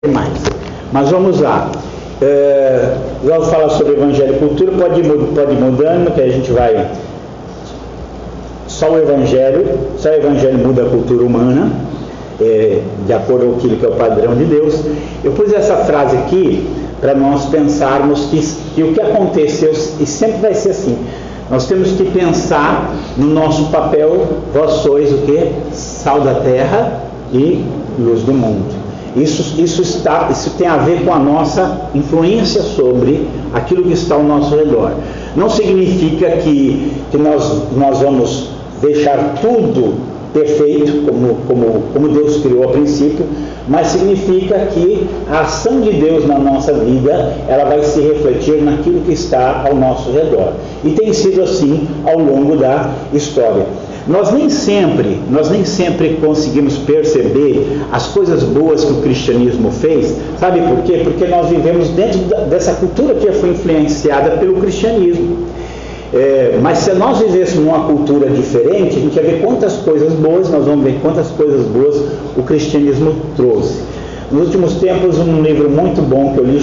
mais. Mas vamos lá. Vamos falar sobre Evangelho e cultura. Pode ir mudando, que a gente vai... Só o Evangelho muda a cultura humana, de acordo com aquilo que é o padrão de Deus. Eu pus essa frase aqui para nós pensarmos que o que aconteceu, e sempre vai ser assim, nós temos que pensar no nosso papel. Vós sois o quê? Sal da terra e luz do mundo. Isso tem a ver com a nossa influência sobre aquilo que está ao nosso redor. Não significa que nós vamos deixar tudo perfeito, como Deus criou a princípio, mas significa que a ação de Deus na nossa vida, ela vai se refletir naquilo que está ao nosso redor. E tem sido assim ao longo da história. Nós nem sempre conseguimos perceber as coisas boas que o cristianismo fez. Sabe por quê? Porque nós vivemos dentro dessa cultura que foi influenciada pelo cristianismo. Mas se nós vivêssemos numa cultura diferente, a gente ia ver quantas coisas boas, nós vamos ver quantas coisas boas o cristianismo trouxe. Nos últimos tempos, um livro muito bom que eu li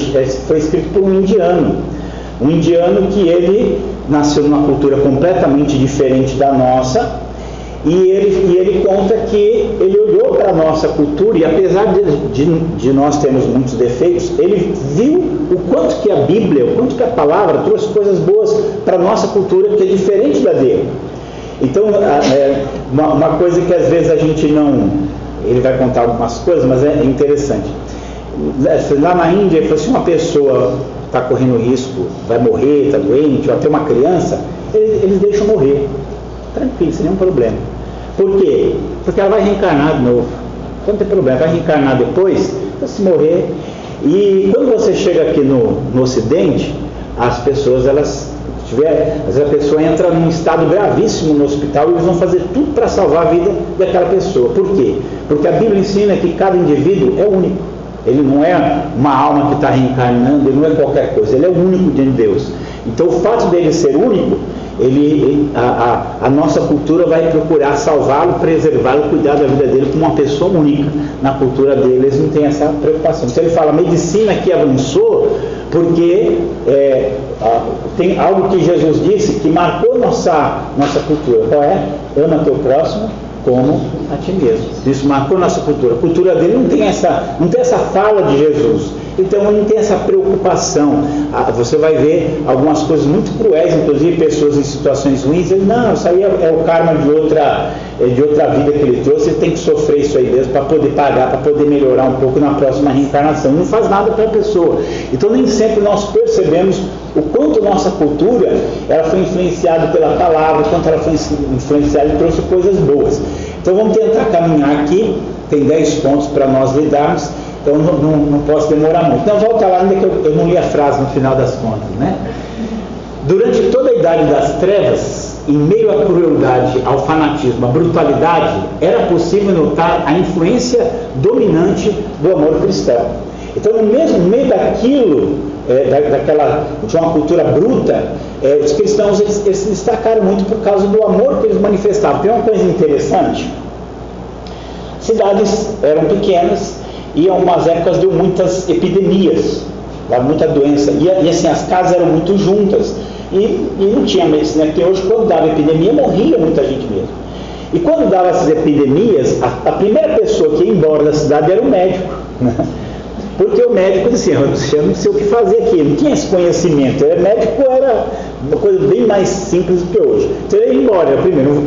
foi escrito por um indiano que ele nasceu numa cultura completamente diferente da nossa, e ele conta que ele olhou para a nossa cultura e, apesar de nós termos muitos defeitos, ele viu o quanto que a Bíblia, o quanto que a palavra trouxe coisas boas para a nossa cultura, que é diferente da dele. Então, uma coisa que às vezes a gente não... Ele vai contar algumas coisas, mas é interessante. Lá na Índia, ele falou, se uma pessoa está correndo risco, vai morrer, está doente, ou até uma criança, eles deixam morrer. Tranquilo, sem nenhum problema. Por quê? Porque ela vai reencarnar de novo. Não tem problema, vai reencarnar depois, se morrer. E quando você chega aqui no Ocidente, as pessoas, às vezes a pessoa entra num estado gravíssimo no hospital e eles vão fazer tudo para salvar a vida daquela pessoa. Por quê? Porque a Bíblia ensina que cada indivíduo é único. Ele não é uma alma que está reencarnando, ele não é qualquer coisa, ele é o único de Deus. Então o fato dele ser único, a nossa cultura vai procurar salvá-lo, preservá-lo, cuidar da vida dele como uma pessoa única. Na cultura deles não tem essa preocupação. Então ele fala, a medicina que avançou, porque tem algo que Jesus disse que marcou nossa cultura. Qual é? Ama teu próximo como a ti mesmo. Isso marcou nossa cultura. A cultura dele não tem essa fala de Jesus. Então não tem essa preocupação. Você vai ver algumas coisas muito cruéis, inclusive pessoas em situações ruins, dizendo, não, isso aí é o karma de outra vida que ele trouxe, ele tem que sofrer isso aí mesmo para poder pagar, para poder melhorar um pouco na próxima reencarnação. Não faz nada para a pessoa. Então nem sempre nós percebemos o quanto nossa cultura ela foi influenciada pela palavra, o quanto ela foi influenciada e trouxe coisas boas. Então vamos tentar caminhar aqui, tem 10 pontos para nós lidarmos. Então não posso demorar muito. Então volta lá, ainda que eu não li a frase no final das contas, né? Durante toda a idade das trevas, em meio à crueldade, ao fanatismo, à brutalidade, era possível notar a influência dominante do amor cristão. Então no meio daquilo, de uma cultura bruta, os cristãos eles se destacaram muito por causa do amor que eles manifestavam. Tem uma coisa interessante: cidades eram pequenas, e em algumas épocas deu muitas epidemias, muita doença, e assim, as casas eram muito juntas, e não tinha medicina, porque hoje quando dava epidemia morria muita gente mesmo. E quando dava essas epidemias, a primeira pessoa que ia embora da cidade era o médico, né? Porque o médico dizia, eu não sei o que fazer aqui, ele não tinha esse conhecimento. O médico era uma coisa bem mais simples do que hoje. Então ele ia embora, primeiro.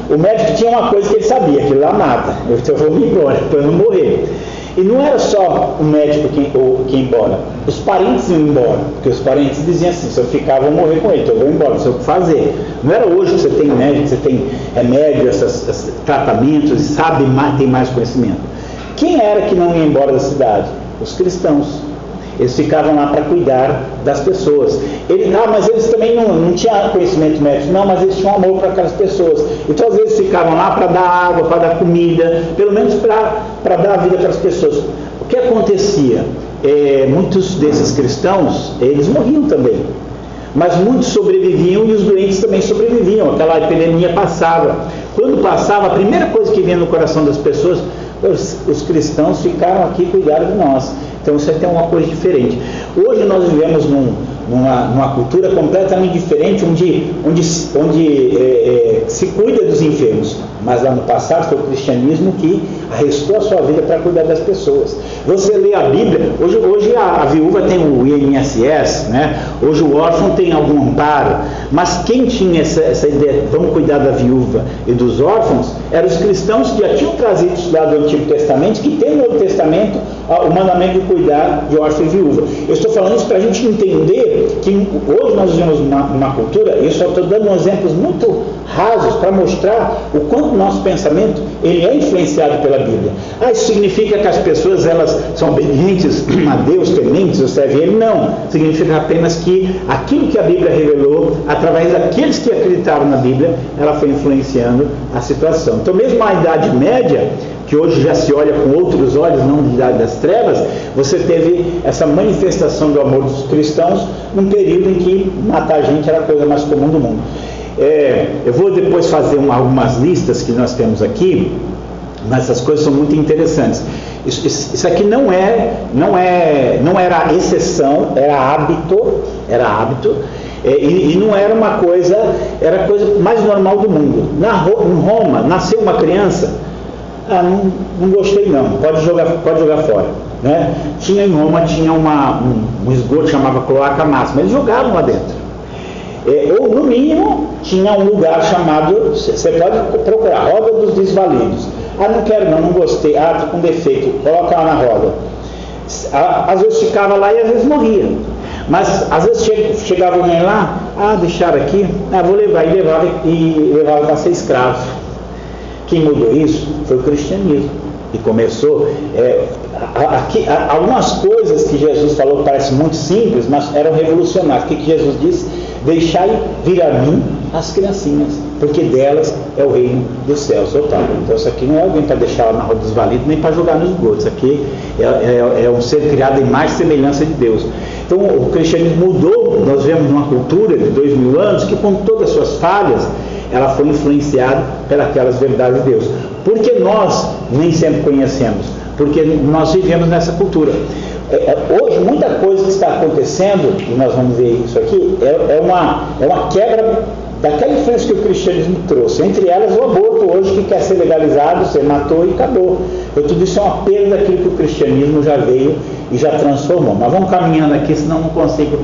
O médico tinha uma coisa que ele sabia, que ele lá mata. Eu vou me embora, para eu não morrer. E não era só o médico que ia embora, os parentes iam embora, porque os parentes diziam assim, se eu ficar, eu vou morrer com ele, então eu vou embora, não sei o que fazer. Não era hoje que você tem médico, você tem remédio, esses tratamentos, e sabe mais, tem mais conhecimento. Quem era que não ia embora da cidade? Os cristãos. Eles ficavam lá para cuidar das pessoas. Mas eles também não tinham conhecimento médico. Não, mas eles tinham amor para aquelas pessoas. Então, às vezes, ficavam lá para dar água, para dar comida, pelo menos para dar a vida para as pessoas. O que acontecia? Muitos desses cristãos, eles morriam também. Mas muitos sobreviviam e os doentes também sobreviviam. Aquela epidemia passava. Quando passava, a primeira coisa que vinha no coração das pessoas, os cristãos ficaram aqui e cuidaram de nós. Então isso tem uma coisa diferente. Hoje nós vivemos numa cultura completamente diferente, onde se cuida dos enfermos. Mas lá no passado foi o cristianismo que arriscou a sua vida para cuidar das pessoas. Você lê a Bíblia, hoje a viúva tem o INSS, né? Hoje o órfão tem algum amparo, mas quem tinha essa ideia, vamos cuidar da viúva e dos órfãos, eram os cristãos que já tinham trazido isso lá do Antigo Testamento, que tem no Novo Testamento o mandamento de cuidar de órfão e viúva. Eu estou falando isso para a gente entender que hoje nós vivemos uma cultura, eu só estou dando exemplos muito rasos para mostrar o quanto o nosso pensamento ele é influenciado pela Bíblia. Isso significa que as pessoas elas são obedientes a Deus, tementes ou servem Ele? Não. Significa apenas que aquilo que a Bíblia revelou, através daqueles que acreditaram na Bíblia, ela foi influenciando a situação. Então mesmo a Idade Média, que hoje já se olha com outros olhos, não de Idade das Trevas, você teve essa manifestação do amor dos cristãos num período em que matar gente era a coisa mais comum do mundo. Eu vou depois fazer algumas listas que nós temos aqui, mas essas coisas são muito interessantes. Isso aqui não era exceção, era hábito, e não era uma coisa, era a coisa mais normal do mundo. Em Roma, nasceu uma criança, não gostei não, pode jogar fora. Né? Em Roma tinha um esgoto que chamava cloaca máxima, eles jogavam lá dentro. Ou no mínimo tinha um lugar chamado, você pode procurar, roda dos desvalidos. Não quero não gostei, tô com defeito, coloca lá na roda. Às vezes ficava lá e às vezes morria. Mas às vezes chegava alguém lá, deixaram aqui, vou levar, e levava para ser escravo. Quem mudou isso foi o cristianismo. E começou, algumas coisas que Jesus falou que parecem muito simples, mas eram revolucionárias. O que Jesus disse? Deixai vir a mim as criancinhas, porque delas é o reino dos céus. Então isso aqui não é alguém para deixar lá na roda dos validos, nem para jogar nos esgotos. Isso aqui é um ser criado em mais semelhança de Deus. Então o cristianismo mudou. Nós vemos uma cultura de 2000 anos que, com todas as suas falhas, ela foi influenciada pelas verdades de Deus. Porque nós nem sempre conhecemos, porque nós vivemos nessa cultura. Hoje muita coisa que está acontecendo, e nós vamos ver isso aqui, é uma quebra daquela influência que o cristianismo trouxe. Entre elas o aborto hoje, que quer ser legalizado, você matou e acabou. Então tudo isso é uma perda daquilo que o cristianismo já veio e já transformou. Mas vamos caminhando aqui, senão não consigo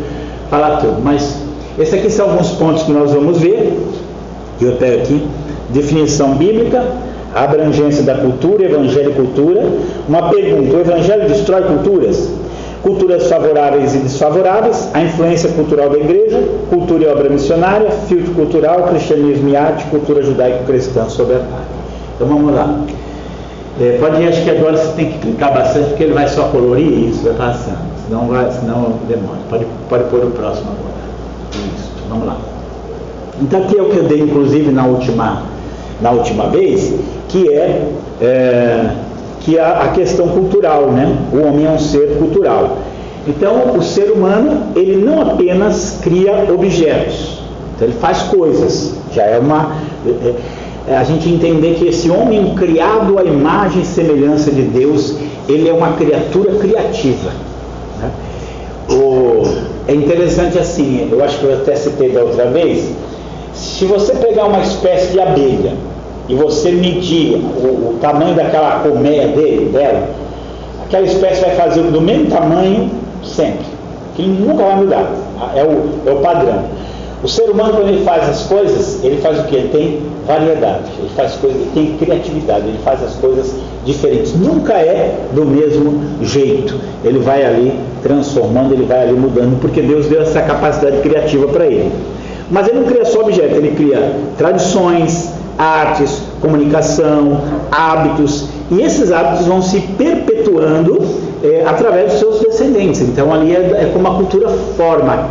falar tudo. Mas esses aqui são alguns pontos que nós vamos ver. Eu pego aqui, definição bíblica, a abrangência da cultura, evangelho e cultura. Uma pergunta: o evangelho destrói culturas? Culturas favoráveis e desfavoráveis, a influência cultural da igreja, cultura e obra missionária, filtro cultural, cristianismo e arte, cultura judaico-cristã sobre a terra. Então vamos lá. Pode ir, acho que agora você tem que clicar bastante, porque ele vai só colorir isso, vai passando, senão demora. Pode pôr o próximo agora. Isso, vamos lá. Então aqui é o que eu dei inclusive na última vez, que é a questão cultural, né? O homem é um ser cultural. Então o ser humano, ele não apenas cria objetos, então ele faz coisas. Já é a gente entender que esse homem criado à imagem e semelhança de Deus, ele é uma criatura criativa, né? É interessante assim, eu acho que eu até citei da outra vez. Se você pegar uma espécie de abelha e você medir o tamanho daquela colmeia dela, aquela espécie vai fazer do mesmo tamanho sempre, que nunca vai mudar, é o padrão. O ser humano, quando ele faz as coisas, ele faz o que? Ele tem variedade, ele faz coisas, ele tem criatividade, ele faz as coisas diferentes, nunca é do mesmo jeito. Ele vai ali transformando, ele vai ali mudando, porque Deus deu essa capacidade criativa para ele. Mas ele não cria só objetos, ele cria tradições, artes, comunicação, hábitos, e esses hábitos vão se perpetuando através dos seus descendentes. Então ali é como a cultura se forma.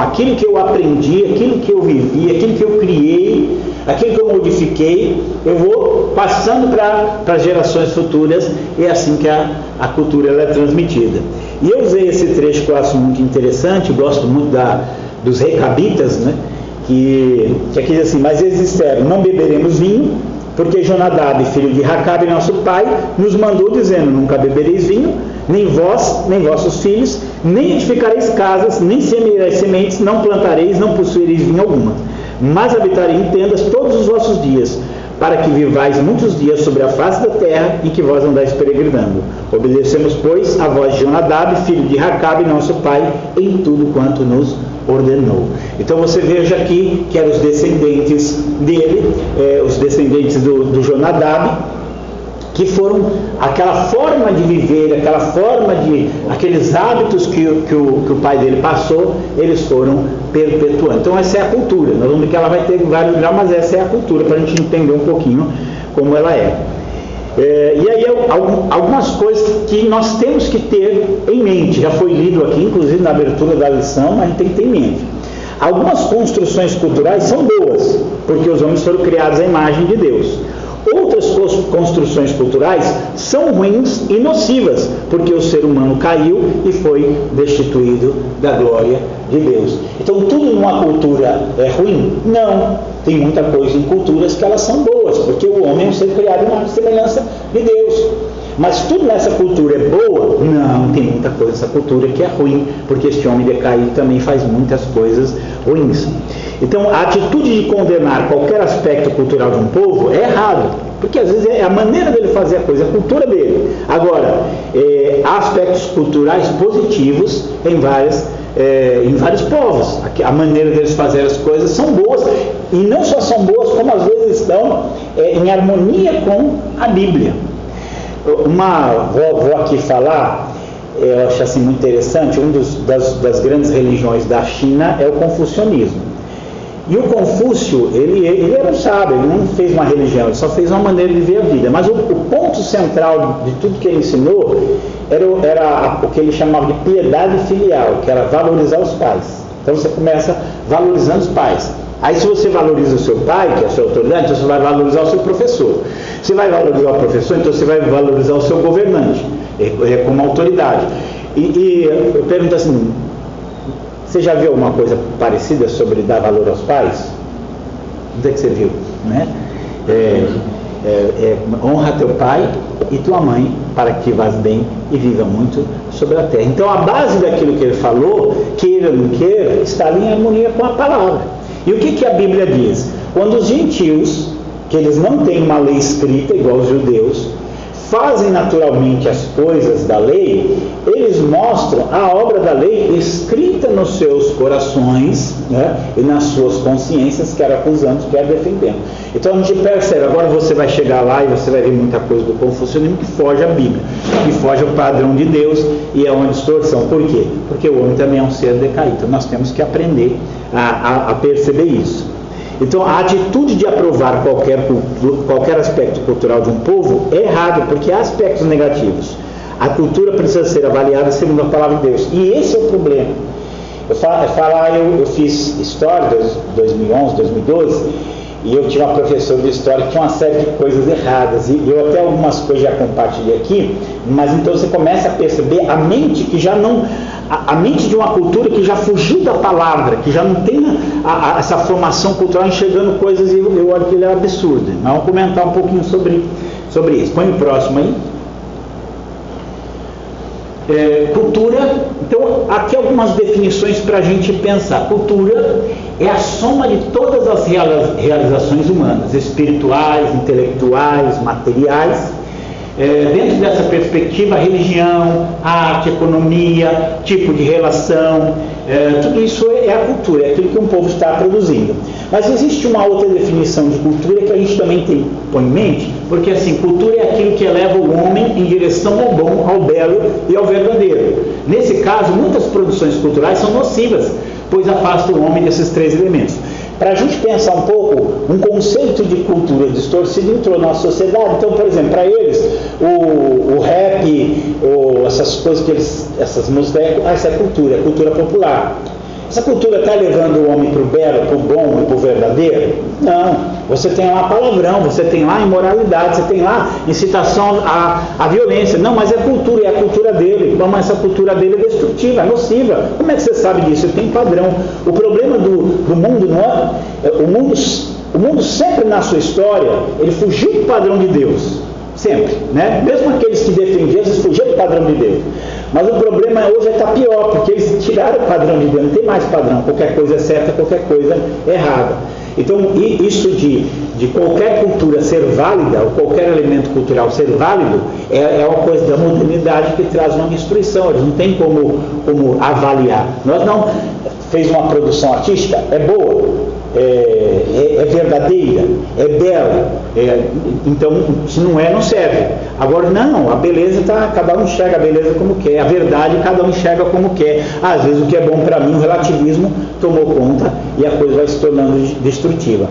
Aquilo que eu aprendi, aquilo que eu vivi, aquilo que eu criei, aquilo que eu modifiquei, eu vou passando para as gerações futuras, e é assim que a cultura ela é transmitida. E eu usei esse trecho que eu acho muito interessante, gosto muito dos recabitas, né? Que aqui diz assim: mas eles disseram, não beberemos vinho, porque Jonadab, filho de Racabe, nosso pai, nos mandou dizendo: nunca bebereis vinho, nem vós, nem vossos filhos, nem edificareis casas, nem semeareis sementes, não plantareis, não possuireis vinho alguma, mas habitarei em tendas todos os vossos dias, para que vivais muitos dias sobre a face da terra em que vós andais peregrinando. Obedecemos, pois, a voz de Jonadab, filho de Racabe, nosso pai, em tudo quanto nos ordenou. Então você veja aqui que eram os descendentes dele, os descendentes do Jonadab, que foram aquela forma de viver, aqueles hábitos que o pai dele passou, eles foram perpetuando. Então essa é a cultura. Nós vamos ver que ela vai ter vários graus, mas essa é a cultura, para a gente entender um pouquinho como ela é. E aí algumas coisas que nós temos que ter em mente, já foi lido aqui, inclusive na abertura da lição, mas a gente tem que ter em mente. Algumas construções culturais são boas, porque os homens foram criados à imagem de Deus. Outras construções culturais são ruins e nocivas, porque o ser humano caiu e foi destituído da glória de Deus. Então tudo numa cultura é ruim? Não. Tem muita coisa em culturas que elas são boas, porque o homem é um ser criado na semelhança de Deus. Mas tudo nessa cultura é boa? Não, tem muita coisa nessa cultura que é ruim, porque este homem decaído também faz muitas coisas ruins. Então, a atitude de condenar qualquer aspecto cultural de um povo é errado, porque às vezes é a maneira dele fazer a coisa, a cultura dele. Agora, há aspectos culturais positivos em vários povos. A maneira deles fazer as coisas são boas, e não só são boas, como às vezes estão em harmonia com a Bíblia. Vou aqui falar, eu acho assim muito interessante, das grandes religiões da China é o confucionismo. E o Confúcio, ele era um sábio, ele não fez uma religião, ele só fez uma maneira de ver a vida. Mas o ponto central de tudo que ele ensinou era o que ele chamava de piedade filial, que era valorizar os pais. Então você começa valorizando os pais. Aí se você valoriza o seu pai, que é a sua autoridade, então você vai valorizar o seu professor. Você vai valorizar o professor, então você vai valorizar o seu governante, como autoridade. E eu pergunto assim, você já viu alguma coisa parecida sobre dar valor aos pais? Onde é que você viu? Né? Honra teu pai e tua mãe, para que vás bem e viva muito sobre a terra. Então a base daquilo que ele falou, queira ou não queira, está ali em harmonia com a palavra. E o que a Bíblia diz? Quando os gentios, que eles não têm uma lei escrita igual os judeus, fazem naturalmente as coisas da lei, eles mostram a obra da lei escrita nos seus corações, né, e nas suas consciências, quer acusando, quer defendendo. Então a gente percebe, agora você vai chegar lá e você vai ver muita coisa do confucionismo que foge à Bíblia, que foge ao padrão de Deus, e é uma distorção. Por quê? Porque o homem também é um ser decaído. Então nós temos que aprender a perceber isso. Então a atitude de aprovar qualquer aspecto cultural de um povo é errado, porque há aspectos negativos. A cultura precisa ser avaliada segundo a palavra de Deus, e esse é o problema. Eu fiz história em 2011, 2012, e eu tinha uma professora de história que tinha uma série de coisas erradas, e eu até algumas coisas já compartilhei aqui, mas então você começa a perceber a mente que já não... A mente de uma cultura que já fugiu da palavra, que já não tem essa formação cultural, enxergando coisas, e eu olho que ele é absurdo. Mas vamos comentar um pouquinho sobre isso. Põe o próximo aí. Cultura, então aqui algumas definições para a gente pensar. Cultura é a soma de todas as realizações humanas, espirituais, intelectuais, materiais. Dentro dessa perspectiva, religião, arte, economia, tipo de relação, tudo isso é a cultura, é aquilo que um povo está produzindo. Mas existe uma outra definição de cultura que a gente também põe em mente, porque assim, cultura é aquilo que eleva o homem em direção ao bom, ao belo e ao verdadeiro. Nesse caso, muitas produções culturais são nocivas, pois afastam o homem desses três elementos. Para a gente pensar um pouco, um conceito de cultura distorcido entrou na nossa sociedade. Então, por exemplo, para eles, o rap, essas coisas essas músicas, essa é cultura popular. Essa cultura está levando o homem para o belo, para o bom e para o verdadeiro? Não. Você tem lá palavrão, você tem lá imoralidade, você tem lá incitação à violência. Não, mas é cultura, é a cultura dele. Mas essa cultura dele é destrutiva, é nociva. Como é que você sabe disso? Ele tem padrão. O problema do mundo não é... O mundo sempre na sua história, ele fugiu do padrão de Deus. Sempre, né? Mesmo aqueles que defendiam, eles fugiram do padrão de Deus. Mas o problema hoje está pior, porque eles tiraram o padrão de Deus, não tem mais padrão, qualquer coisa é certa, qualquer coisa é errada. Então, isso de qualquer cultura ser válida, ou qualquer elemento cultural ser válido, é uma coisa da modernidade que traz uma destruição, eles não têm como avaliar. Nós não fez uma produção artística, é boa, é verdadeira, é bela, então se não é, não serve. Agora não, a beleza cada um enxerga a beleza como quer, a verdade cada um enxerga como quer. Às vezes o que é bom para mim, o relativismo tomou conta e a coisa vai se tornando destrutiva.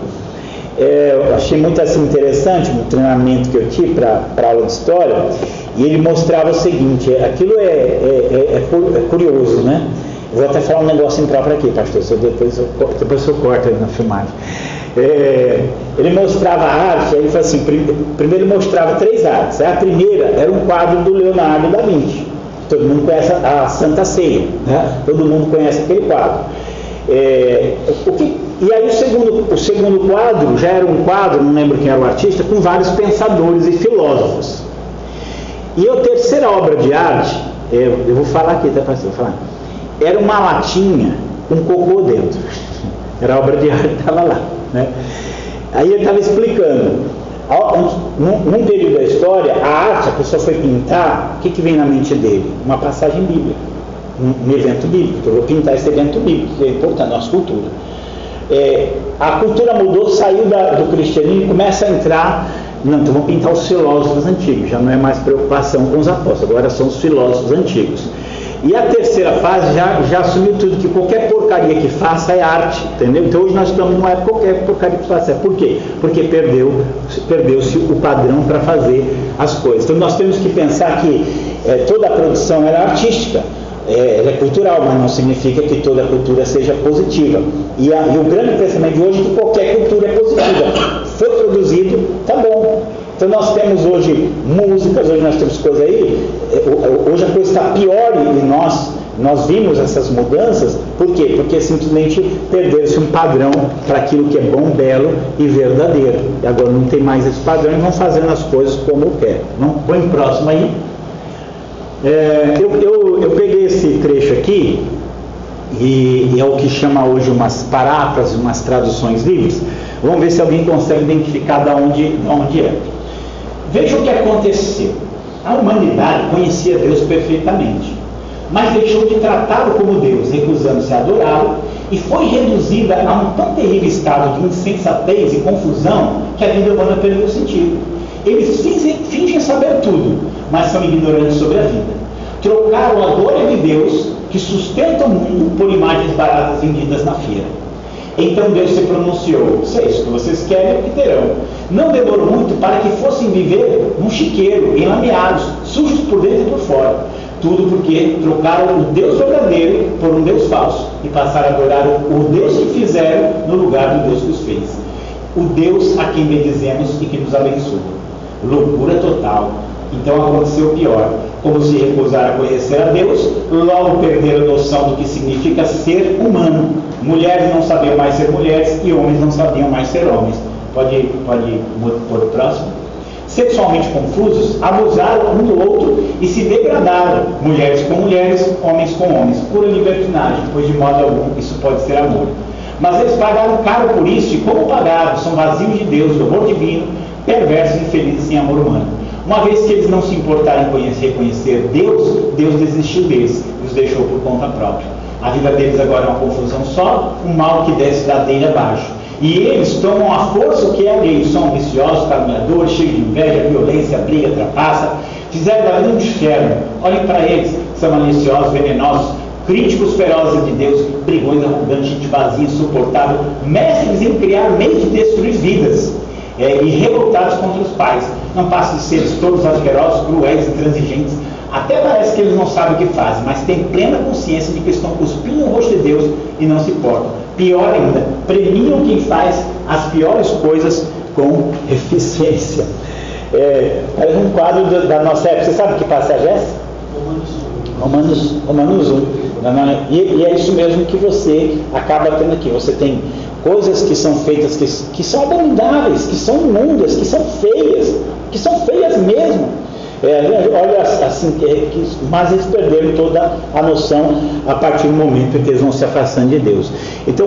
Eu achei muito assim interessante no treinamento que eu tive para aula de história, e ele mostrava o seguinte, aquilo é curioso, né? Vou até falar um negócio impróprio aqui, pastor, depois eu corto aí na filmagem. Ele mostrava a arte, aí ele falou assim, primeiro ele mostrava 3 artes. A primeira era um quadro do Leonardo da Vinci. Todo mundo conhece a Santa Ceia, né? Todo mundo conhece aquele quadro. E aí o segundo quadro já era um quadro, não lembro quem era o artista, com vários pensadores e filósofos. E a terceira obra de arte, eu vou falar aqui, tá, pastor? Vou falar. Era uma latinha com cocô dentro. Era a obra de arte que estava lá, né? Aí ele estava explicando. Num período da história, a arte, a pessoa foi pintar, o que vem na mente dele? Uma passagem bíblica, um evento bíblico. Então, eu vou pintar esse evento bíblico, que é importante na nossa cultura. A cultura mudou, saiu do cristianismo e começa a entrar. Não, então vamos pintar os filósofos antigos. Já não é mais preocupação com os apóstolos, agora são os filósofos antigos. E a terceira fase já assumiu tudo, que qualquer porcaria que faça é arte, entendeu? Então hoje nós estamos numa época, qualquer porcaria que faça. Por quê? Porque perdeu-se o padrão para fazer as coisas. Então nós temos que pensar que toda a produção era artística, ela é cultural, mas não significa que toda a cultura seja positiva. E o grande pensamento de hoje é que qualquer cultura é positiva. Foi produzido, tá bom. Então nós temos hoje músicas, hoje nós temos coisas aí, hoje a coisa está pior e nós vimos essas mudanças. Por quê? Porque simplesmente perdeu-se um padrão para aquilo que é bom, belo e verdadeiro. E agora não tem mais esse padrão e vão fazendo as coisas como quer. Põe próximo aí. Eu peguei esse trecho aqui e é o que chama hoje umas paráfrases, umas traduções livres. Vamos ver se alguém consegue identificar de onde é. Veja o que aconteceu. A humanidade conhecia Deus perfeitamente, mas deixou de tratá-lo como Deus, recusando-se a adorá-lo, e foi reduzida a um tão terrível estado de insensatez e confusão que a vida humana perdeu sentido. Eles fingem saber tudo, mas são ignorantes sobre a vida. Trocaram a glória de Deus, que sustenta o mundo, por imagens baratas vendidas na feira. Então Deus se pronunciou: se é isso que vocês querem, o que terão. Não demorou muito para que fossem viver num chiqueiro, enlameados, sujos por dentro e por fora. Tudo porque trocaram o Deus verdadeiro por um Deus falso e passaram a adorar o Deus que fizeram no lugar do Deus que os fez. O Deus a quem bendizemos e que nos abençoa. Loucura total. Então aconteceu o pior. Como se recusaram a conhecer a Deus, logo perderam a noção do que significa ser humano. Mulheres não sabiam mais ser mulheres e homens não sabiam mais ser homens. Pode pôr o próximo. Sexualmente confusos, abusaram um do outro e se degradaram, mulheres com mulheres, homens com homens. Pura libertinagem, pois de modo algum isso pode ser amor. Mas eles pagaram caro por isso, e como pagaram, são vazios de Deus, do amor divino, perversos e infelizes sem amor humano. Uma vez que eles não se importaram em reconhecer Deus, Deus desistiu deles e os deixou por conta própria. A vida deles agora é uma confusão só, um mal que desce ladeira abaixo. E eles tomam a força o que é alheio, são viciosos, caluniadores, cheios de inveja, violência, briga, trapaça, fizeram da vida um inferno. Olhem para eles, são maliciosos, venenosos, críticos ferozes de Deus, brigões arrogantes, gente vazia, insuportável, mestres em criar meios de destruir vidas, e revoltados contra os pais. Não passam de seres todos asquerosos, cruéis, intransigentes. Até parece que eles não sabem o que fazem, mas têm plena consciência de que estão cuspindo o rosto de Deus e não se importam. Pior ainda, premiam quem faz as piores coisas com eficiência. Parece um quadro da nossa época. Você sabe que passagem é essa? Romanos 1. E é isso mesmo que você acaba tendo aqui. Você tem coisas que são feitas que são abomináveis, que são imundas, que são feias mesmo. Olha assim, mas eles perderam toda a noção a partir do momento em que eles vão se afastando de Deus. Então,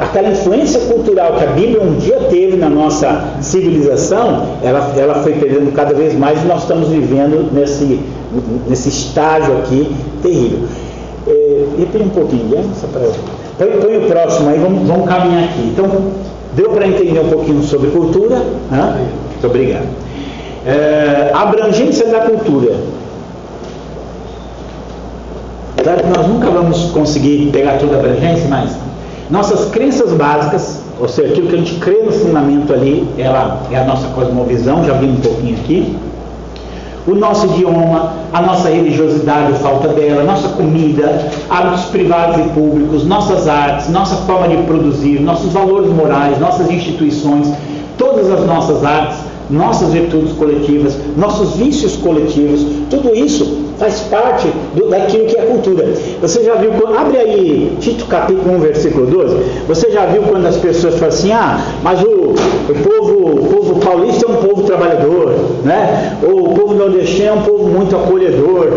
aquela influência cultural que a Bíblia um dia teve na nossa civilização, ela foi perdendo cada vez mais, e nós estamos vivendo nesse estágio aqui terrível. Repita um pouquinho, põe o próximo aí, vamos caminhar aqui. Então, deu para entender um pouquinho sobre cultura? Muito obrigado. A abrangência da cultura. Claro que nós nunca vamos conseguir pegar toda a abrangência, mas nossas crenças básicas, ou seja, aquilo que a gente crê no fundamento ali, ela é a nossa cosmovisão, já vimos um pouquinho aqui. O nosso idioma, a nossa religiosidade, a falta dela, nossa comida, hábitos privados e públicos, nossas artes, nossa forma de produzir, nossos valores morais, nossas instituições, todas as nossas artes, nossas virtudes coletivas, nossos vícios coletivos, tudo isso faz parte daquilo que é cultura. Você já viu, abre aí Tito capítulo 1, versículo 12, você já viu quando as pessoas falam assim, mas o povo paulista é um povo trabalhador, né? Ou o povo nordestino é um povo muito acolhedor,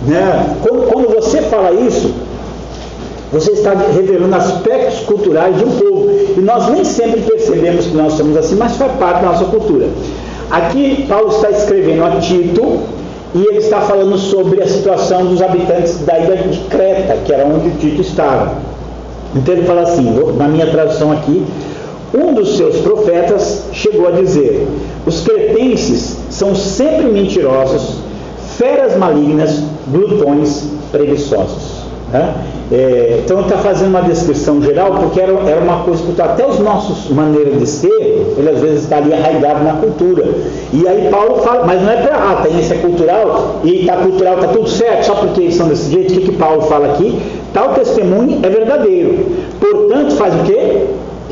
né? Quando você fala isso, você está revelando aspectos culturais de um povo. E nós nem sempre percebemos que nós somos assim, mas faz parte da nossa cultura. Aqui Paulo está escrevendo a Tito, e ele está falando sobre a situação dos habitantes da ilha de Creta, que era onde Tito estava. Então ele fala assim, na minha tradução aqui, um dos seus profetas chegou a dizer: os cretenses são sempre mentirosos, feras malignas, glutões, preguiçosos. Então ele está fazendo uma descrição geral, porque era uma coisa que até os nossos maneiras de ser, ele às vezes está ali arraigado na cultura. E aí Paulo fala, mas não é para a tendência cultural, e está cultural, está tudo certo, só porque eles são desse jeito. O que Paulo fala aqui? Tal testemunho é verdadeiro, portanto faz o quê?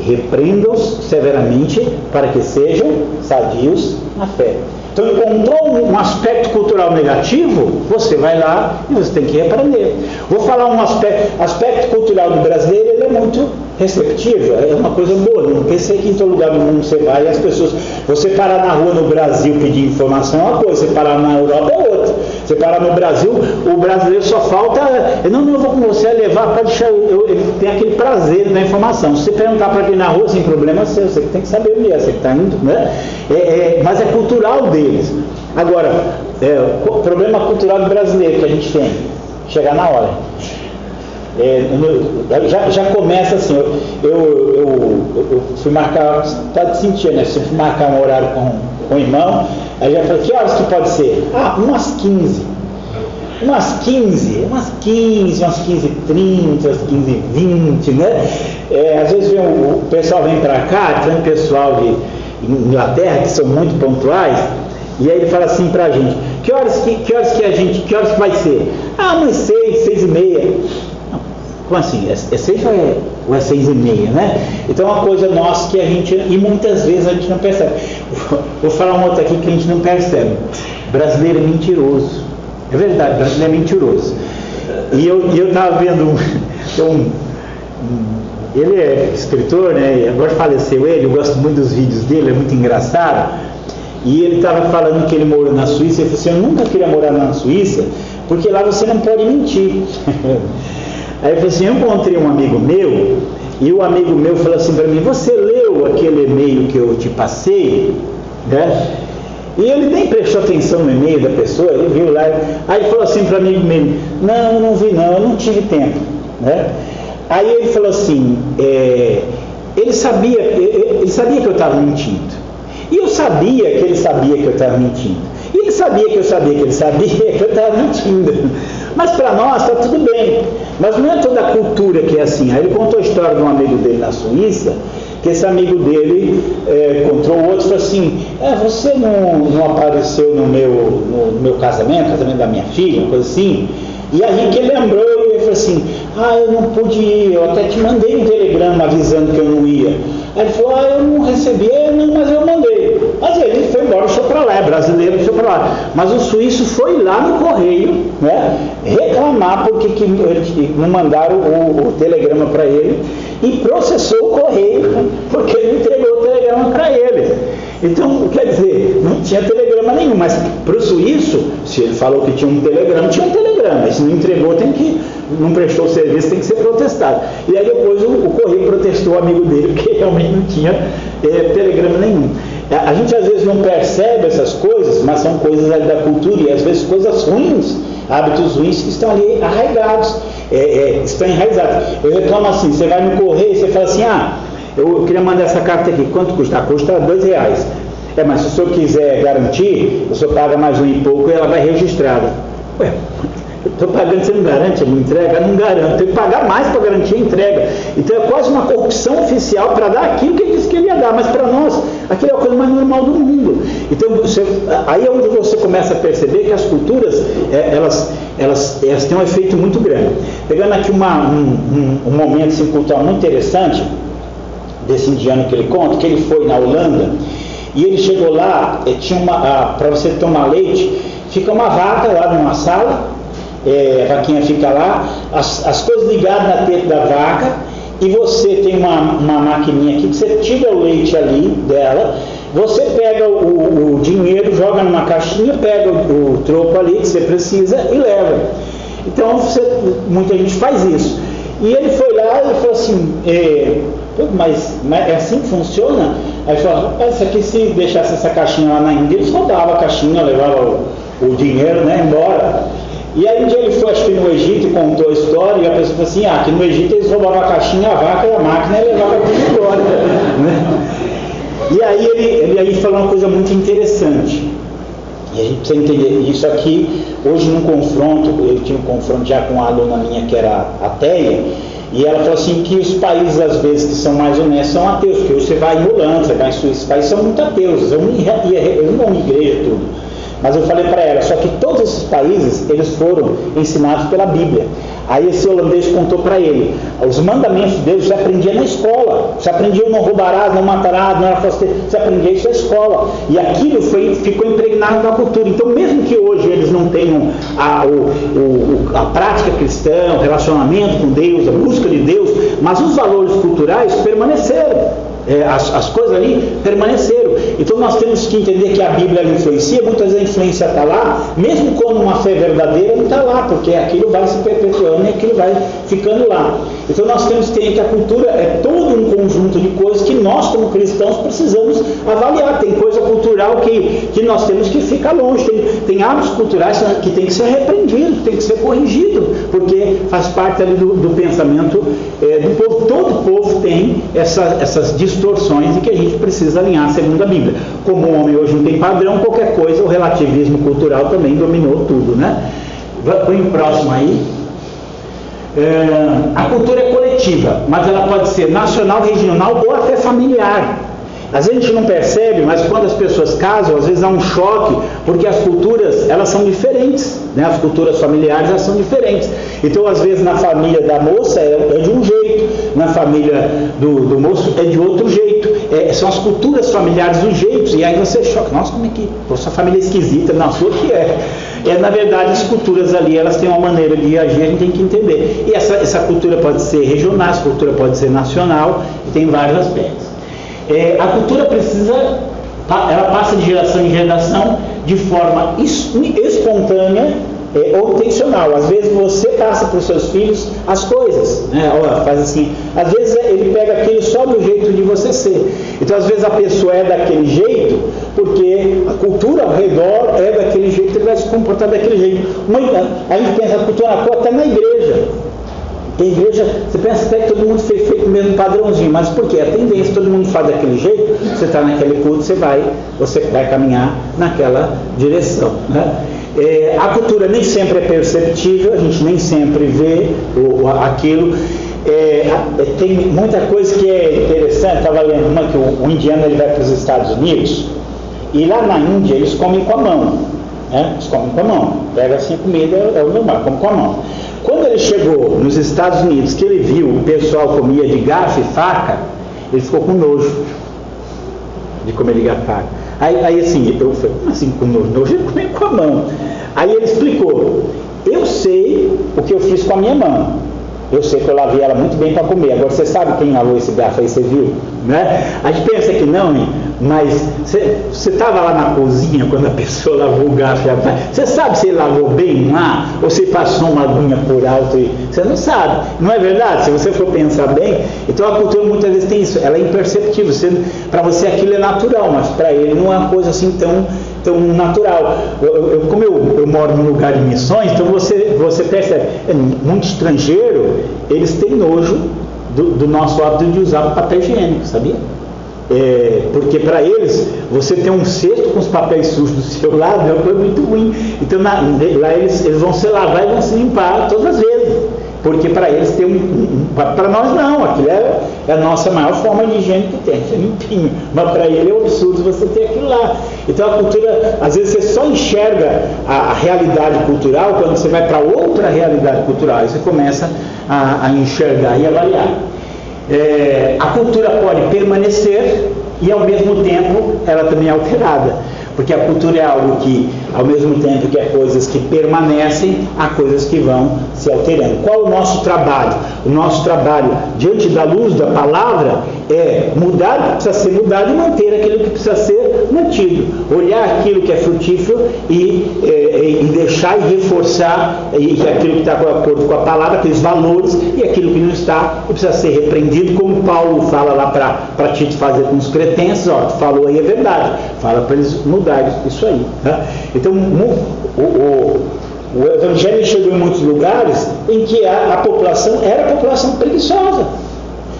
Repreendam-os severamente para que sejam sadios na fé. Então, encontrou um aspecto cultural negativo, você vai lá e você tem que repreender. Vou falar um aspecto cultural do brasileiro, ele é muito receptivo, é uma coisa boa. Não pensei que em todo lugar do mundo você vai e as pessoas... Você parar na rua no Brasil pedir informação é uma coisa, você parar na Europa é outra. Você parar no Brasil, o brasileiro só falta... Não, eu vou com você levar, pode deixar... Ele tem aquele prazer da informação. Se você perguntar para quem na rua, sem problema seu, você tem que saber onde é, você que está indo, né? Mas é cultural deles. Agora, o problema cultural do brasileiro que a gente tem, chegar na hora. Já começa assim, eu fui marcar, pode sentir, né? Se eu fui marcar um horário com o irmão, aí já falei, que horas que pode ser? Umas 15. Umas 15h30, umas 15h30, umas 15h20, né? Às vezes o pessoal vem pra cá, tem um pessoal de Inglaterra que são muito pontuais, e aí ele fala assim pra gente, que horas que vai ser? Umas 6h30. Como assim? É 6 ou é 6h30, né? Então é uma coisa nossa que a gente, e muitas vezes a gente não percebe. Vou falar uma outra aqui que a gente não percebe. Brasileiro é mentiroso. É verdade, brasileiro é mentiroso. E eu estava vendo ele é escritor, né? Agora faleceu ele, eu gosto muito dos vídeos dele, é muito engraçado. E ele estava falando que ele morou na Suíça. Ele falou assim, eu nunca queria morar na Suíça, porque lá você não pode mentir. Aí ele falou assim, eu encontrei um amigo meu, e o amigo meu falou assim para mim, você leu aquele e-mail que eu te passei? Né? E ele nem prestou atenção no e-mail da pessoa, ele viu lá, aí ele falou assim para o amigo meu, não vi não, eu não tive tempo. Né? Aí ele falou assim, ele sabia que eu estava mentindo. E eu sabia que ele sabia que eu estava mentindo. E ele sabia que eu sabia que ele sabia que eu estava mentindo. Mas para nós está tudo bem. Mas não é toda a cultura que é assim. Aí ele contou a história de um amigo dele na Suíça, que esse amigo dele encontrou o outro e falou assim, você não apareceu no meu casamento da minha filha, uma coisa assim. E aí que ele lembrou, ele falou assim, eu não pude ir, eu até te mandei um telegrama avisando que eu não ia. Aí ele falou, eu não recebi, não, mas eu mandei. Mas ele foi embora, deixou para lá, é brasileiro, deixou para lá. Mas o suíço foi lá no correio, né, reclamar porque não mandaram o telegrama para ele e processou o correio porque ele entregou o telegrama para ele. Então, quer dizer, não tinha telegrama nenhum, mas para o suíço, se ele falou que tinha um telegrama, tinha um telegrama. Se não entregou, não prestou serviço, tem que ser protestado. E aí depois o correio protestou o amigo dele, porque realmente não tinha telegrama nenhum. A gente às vezes não percebe essas coisas, mas são coisas ali da cultura e às vezes coisas ruins, hábitos ruins que estão ali arraigados, estão enraizados. Eu reclamo assim, você vai no correio e você fala assim, eu queria mandar essa carta aqui, quanto custa? Custa R$2. Mas se o senhor quiser garantir, o senhor paga mais um e pouco e ela vai registrada. Ué, eu estou pagando, você não garante a minha entrega? Não garanto, tenho que pagar mais para garantir a entrega. Então é quase uma corrupção oficial para dar aquilo que ele disse que ele ia dar, mas para nós, aquilo é a coisa mais normal do mundo. Então aí é onde você começa a perceber que as culturas, elas têm um efeito muito grande. Pegando aqui um momento assim, cultural muito interessante, desse indiano que ele conta, que ele foi na Holanda, e ele chegou lá, tinha para você tomar leite, fica uma vaca lá numa sala, a vaquinha fica lá, as coisas ligadas na teta da vaca, e você tem uma maquininha aqui, que você tira o leite ali dela, você pega o dinheiro, joga numa caixinha, pega o troco ali que você precisa e leva. Então muita gente faz isso. E ele foi lá e falou assim, mas é assim que funciona? Aí ele falou, isso aqui, se deixasse essa caixinha lá na Índia, eles roubavam a caixinha, levavam o dinheiro, né, embora. E aí um dia ele foi, acho que no Egito, e contou a história, e a pessoa falou assim, aqui no Egito eles roubavam a caixinha, a vaca e a máquina e levavam tudo embora. Né? E aí ele aí falou uma coisa muito interessante. E a gente precisa entender isso aqui, hoje num confronto, eu tinha um confronto já com uma aluna minha que era ateia, e ela falou assim que os países às vezes que são mais honestos são ateus, porque hoje você vai em Holanda, você vai em Suíça, os países são muito ateus, eu não vou em igreja e tudo. Mas eu falei para ela, só que todos esses países, eles foram ensinados pela Bíblia. Aí esse holandês contou para ele, os mandamentos de Deus você aprendia na escola, você aprendia não roubarás, não matarás, não era falseiro, você aprendia isso na escola. E aquilo ficou impregnado na cultura. Então mesmo que hoje eles não tenham a prática cristã, o relacionamento com Deus, a busca de Deus, mas os valores culturais permaneceram. As coisas ali permaneceram. Então nós temos que entender que a Bíblia influencia, muitas vezes a influência está lá, mesmo quando uma fé verdadeira não está lá, porque aquilo vai se perpetuando e aquilo vai ficando lá. Então nós temos que entender que a cultura é todo um conjunto de coisas que nós como cristãos precisamos avaliar. Tem coisa cultural que nós temos que ficar longe, tem hábitos culturais que tem que ser repreendido, tem que ser corrigido, porque faz parte ali do pensamento do povo. Todo povo tem essas distorções e que a gente precisa alinhar segundo a Bíblia. Como o homem hoje não tem padrão, qualquer coisa, o relativismo cultural também dominou tudo, né? Põe o próximo aí. A cultura é coletiva, mas ela pode ser nacional, regional ou até familiar. Às vezes a gente não percebe, mas quando as pessoas casam, às vezes há um choque, porque as culturas, elas são diferentes, né? As culturas familiares, elas são diferentes. Então, às vezes, na família da moça é de um jeito, na família do moço é de outro jeito. São as culturas familiares dos jeitos, e aí você choca. Nossa, como é que... Essa família é esquisita, na sua que é. Na verdade, as culturas ali, elas têm uma maneira de agir, a gente tem que entender. E essa cultura pode ser regional, essa cultura pode ser nacional, e tem vários aspectos. A cultura ela passa de geração em geração de forma espontânea ou intencional. Às vezes você passa para os seus filhos as coisas, né? Faz assim. Às vezes ele pega aquilo só do jeito de você ser. Então às vezes a pessoa é daquele jeito porque a cultura ao redor é daquele jeito, ele vai se comportar daquele jeito. A gente pensa a cultura até na igreja. Tem igreja, você pensa até que todo mundo fez feito o mesmo padrãozinho, mas por quê? A tendência, todo mundo faz daquele jeito, você está naquele culto, você vai caminhar naquela direção, né? A cultura nem sempre é perceptível, a gente nem sempre vê aquilo. Tem muita coisa que é interessante. Estava lendo uma que o indiano ele vai para os Estados Unidos, e lá na Índia eles comem com a mão, né? Eles comem com a mão, pega assim a comida, é o normal, come com a mão. Quando ele chegou nos Estados Unidos, que ele viu o pessoal comia de garfo e faca, ele ficou com nojo de comer de garfo e faca. Aí assim, eu falei, como assim com nojo? Nojo é comer com a mão. Aí ele explicou, eu sei o que eu fiz com a minha mão. Eu sei que eu lavei ela muito bem para comer. Agora, você sabe quem lavou esse garfo aí, você viu? Né? A gente pensa que não, hein? Mas você estava lá na cozinha quando a pessoa lavou o garfo. Você sabe se ele lavou bem lá? Ou se passou uma aguinha por alto? Você não sabe. Não é verdade? Se você for pensar bem, então a cultura muitas vezes tem isso. Ela é imperceptível. Para você aquilo é natural, mas para ele não é uma coisa assim tão natural. Como eu moro num lugar de missões, então você percebe, muito estrangeiro, eles têm nojo do nosso hábito de usar papel higiênico, sabia? Porque para eles, você ter um cesto com os papéis sujos do seu lado é uma coisa muito ruim. Então lá eles vão se lavar e vão se limpar todas as vezes. Porque para eles tem para nós não, aquilo é a nossa maior forma de higiene que tem, é limpinho. Mas para ele é um absurdo você ter aquilo lá. Então a cultura, às vezes você só enxerga a realidade cultural quando você vai para outra realidade cultural. Aí você começa a enxergar e avaliar. A cultura pode permanecer e ao mesmo tempo ela também é alterada. Porque a cultura é algo que, ao mesmo tempo que há coisas que permanecem, há coisas que vão se alterando. Qual o nosso trabalho? O nosso trabalho, diante da luz da palavra, é mudar o que precisa ser mudado e manter aquilo que precisa ser mantido. Olhar aquilo que é frutífero e deixar e reforçar aquilo que está de acordo com a palavra, aqueles valores, e aquilo que não está, que precisa ser repreendido, como Paulo fala lá para Tito fazer com os cretenses. Tu falou aí, é verdade. Fala para eles mudar isso aí. Tá? Então, o Evangelho chegou em muitos lugares em que a população era a população preguiçosa.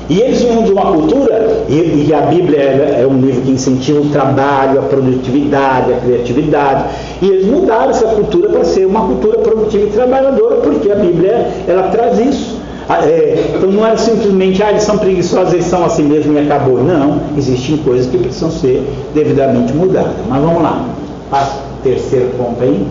E eles vinham de uma cultura, e a Bíblia é um livro que incentiva o trabalho, a produtividade, a criatividade, e eles mudaram essa cultura para ser uma cultura produtiva e trabalhadora, porque a Bíblia ela traz isso. Então não é simplesmente, eles são preguiçosos, eles são assim mesmo e acabou. Não, existem coisas que precisam ser devidamente mudadas. Mas vamos lá, passa o terceiro ponto aí.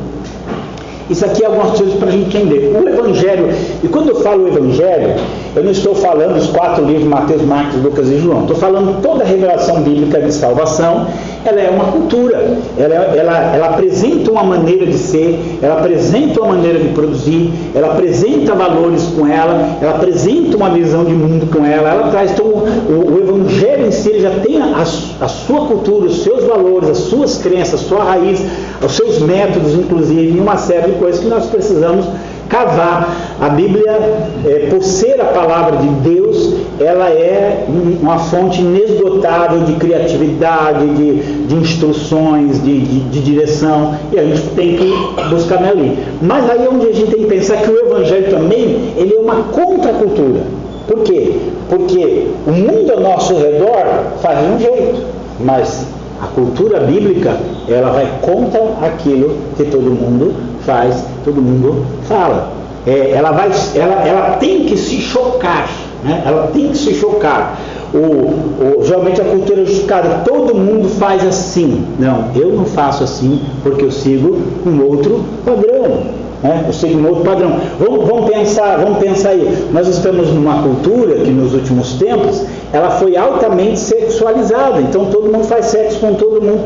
Isso aqui é algumas coisas para a gente entender. O Evangelho, e quando eu falo Evangelho, eu não estou falando dos 4 livros, Mateus, Marcos, Lucas e João. Estou falando toda a revelação bíblica de salvação. Ela é uma cultura, ela apresenta uma maneira de ser, ela apresenta uma maneira de produzir, ela apresenta valores com ela apresenta uma visão de mundo com ela traz. Então o Evangelho em si ele já tem a sua cultura, os seus valores, as suas crenças, a sua raiz, os seus métodos, inclusive, e uma série de coisas que nós precisamos cavar. A Bíblia, por ser a palavra de Deus, ela é uma fonte inesgotável de criatividade, de instruções, de direção, e a gente tem que buscar nela. Mas aí é onde a gente tem que pensar que o Evangelho também ele é uma contracultura. Por quê? Porque o mundo ao nosso redor faz de um jeito, mas a cultura bíblica ela vai contra aquilo que todo mundo faz, todo mundo fala. Ela tem que se chocar, né? Ela tem que se chocar. Geralmente a cultura é justificada, todo mundo faz assim. Não, eu não faço assim porque eu sigo um outro padrão. Eu sigo um outro padrão. Vamos pensar aí. Nós estamos numa cultura que nos últimos tempos ela foi altamente sexualizada. Então todo mundo faz sexo com todo mundo,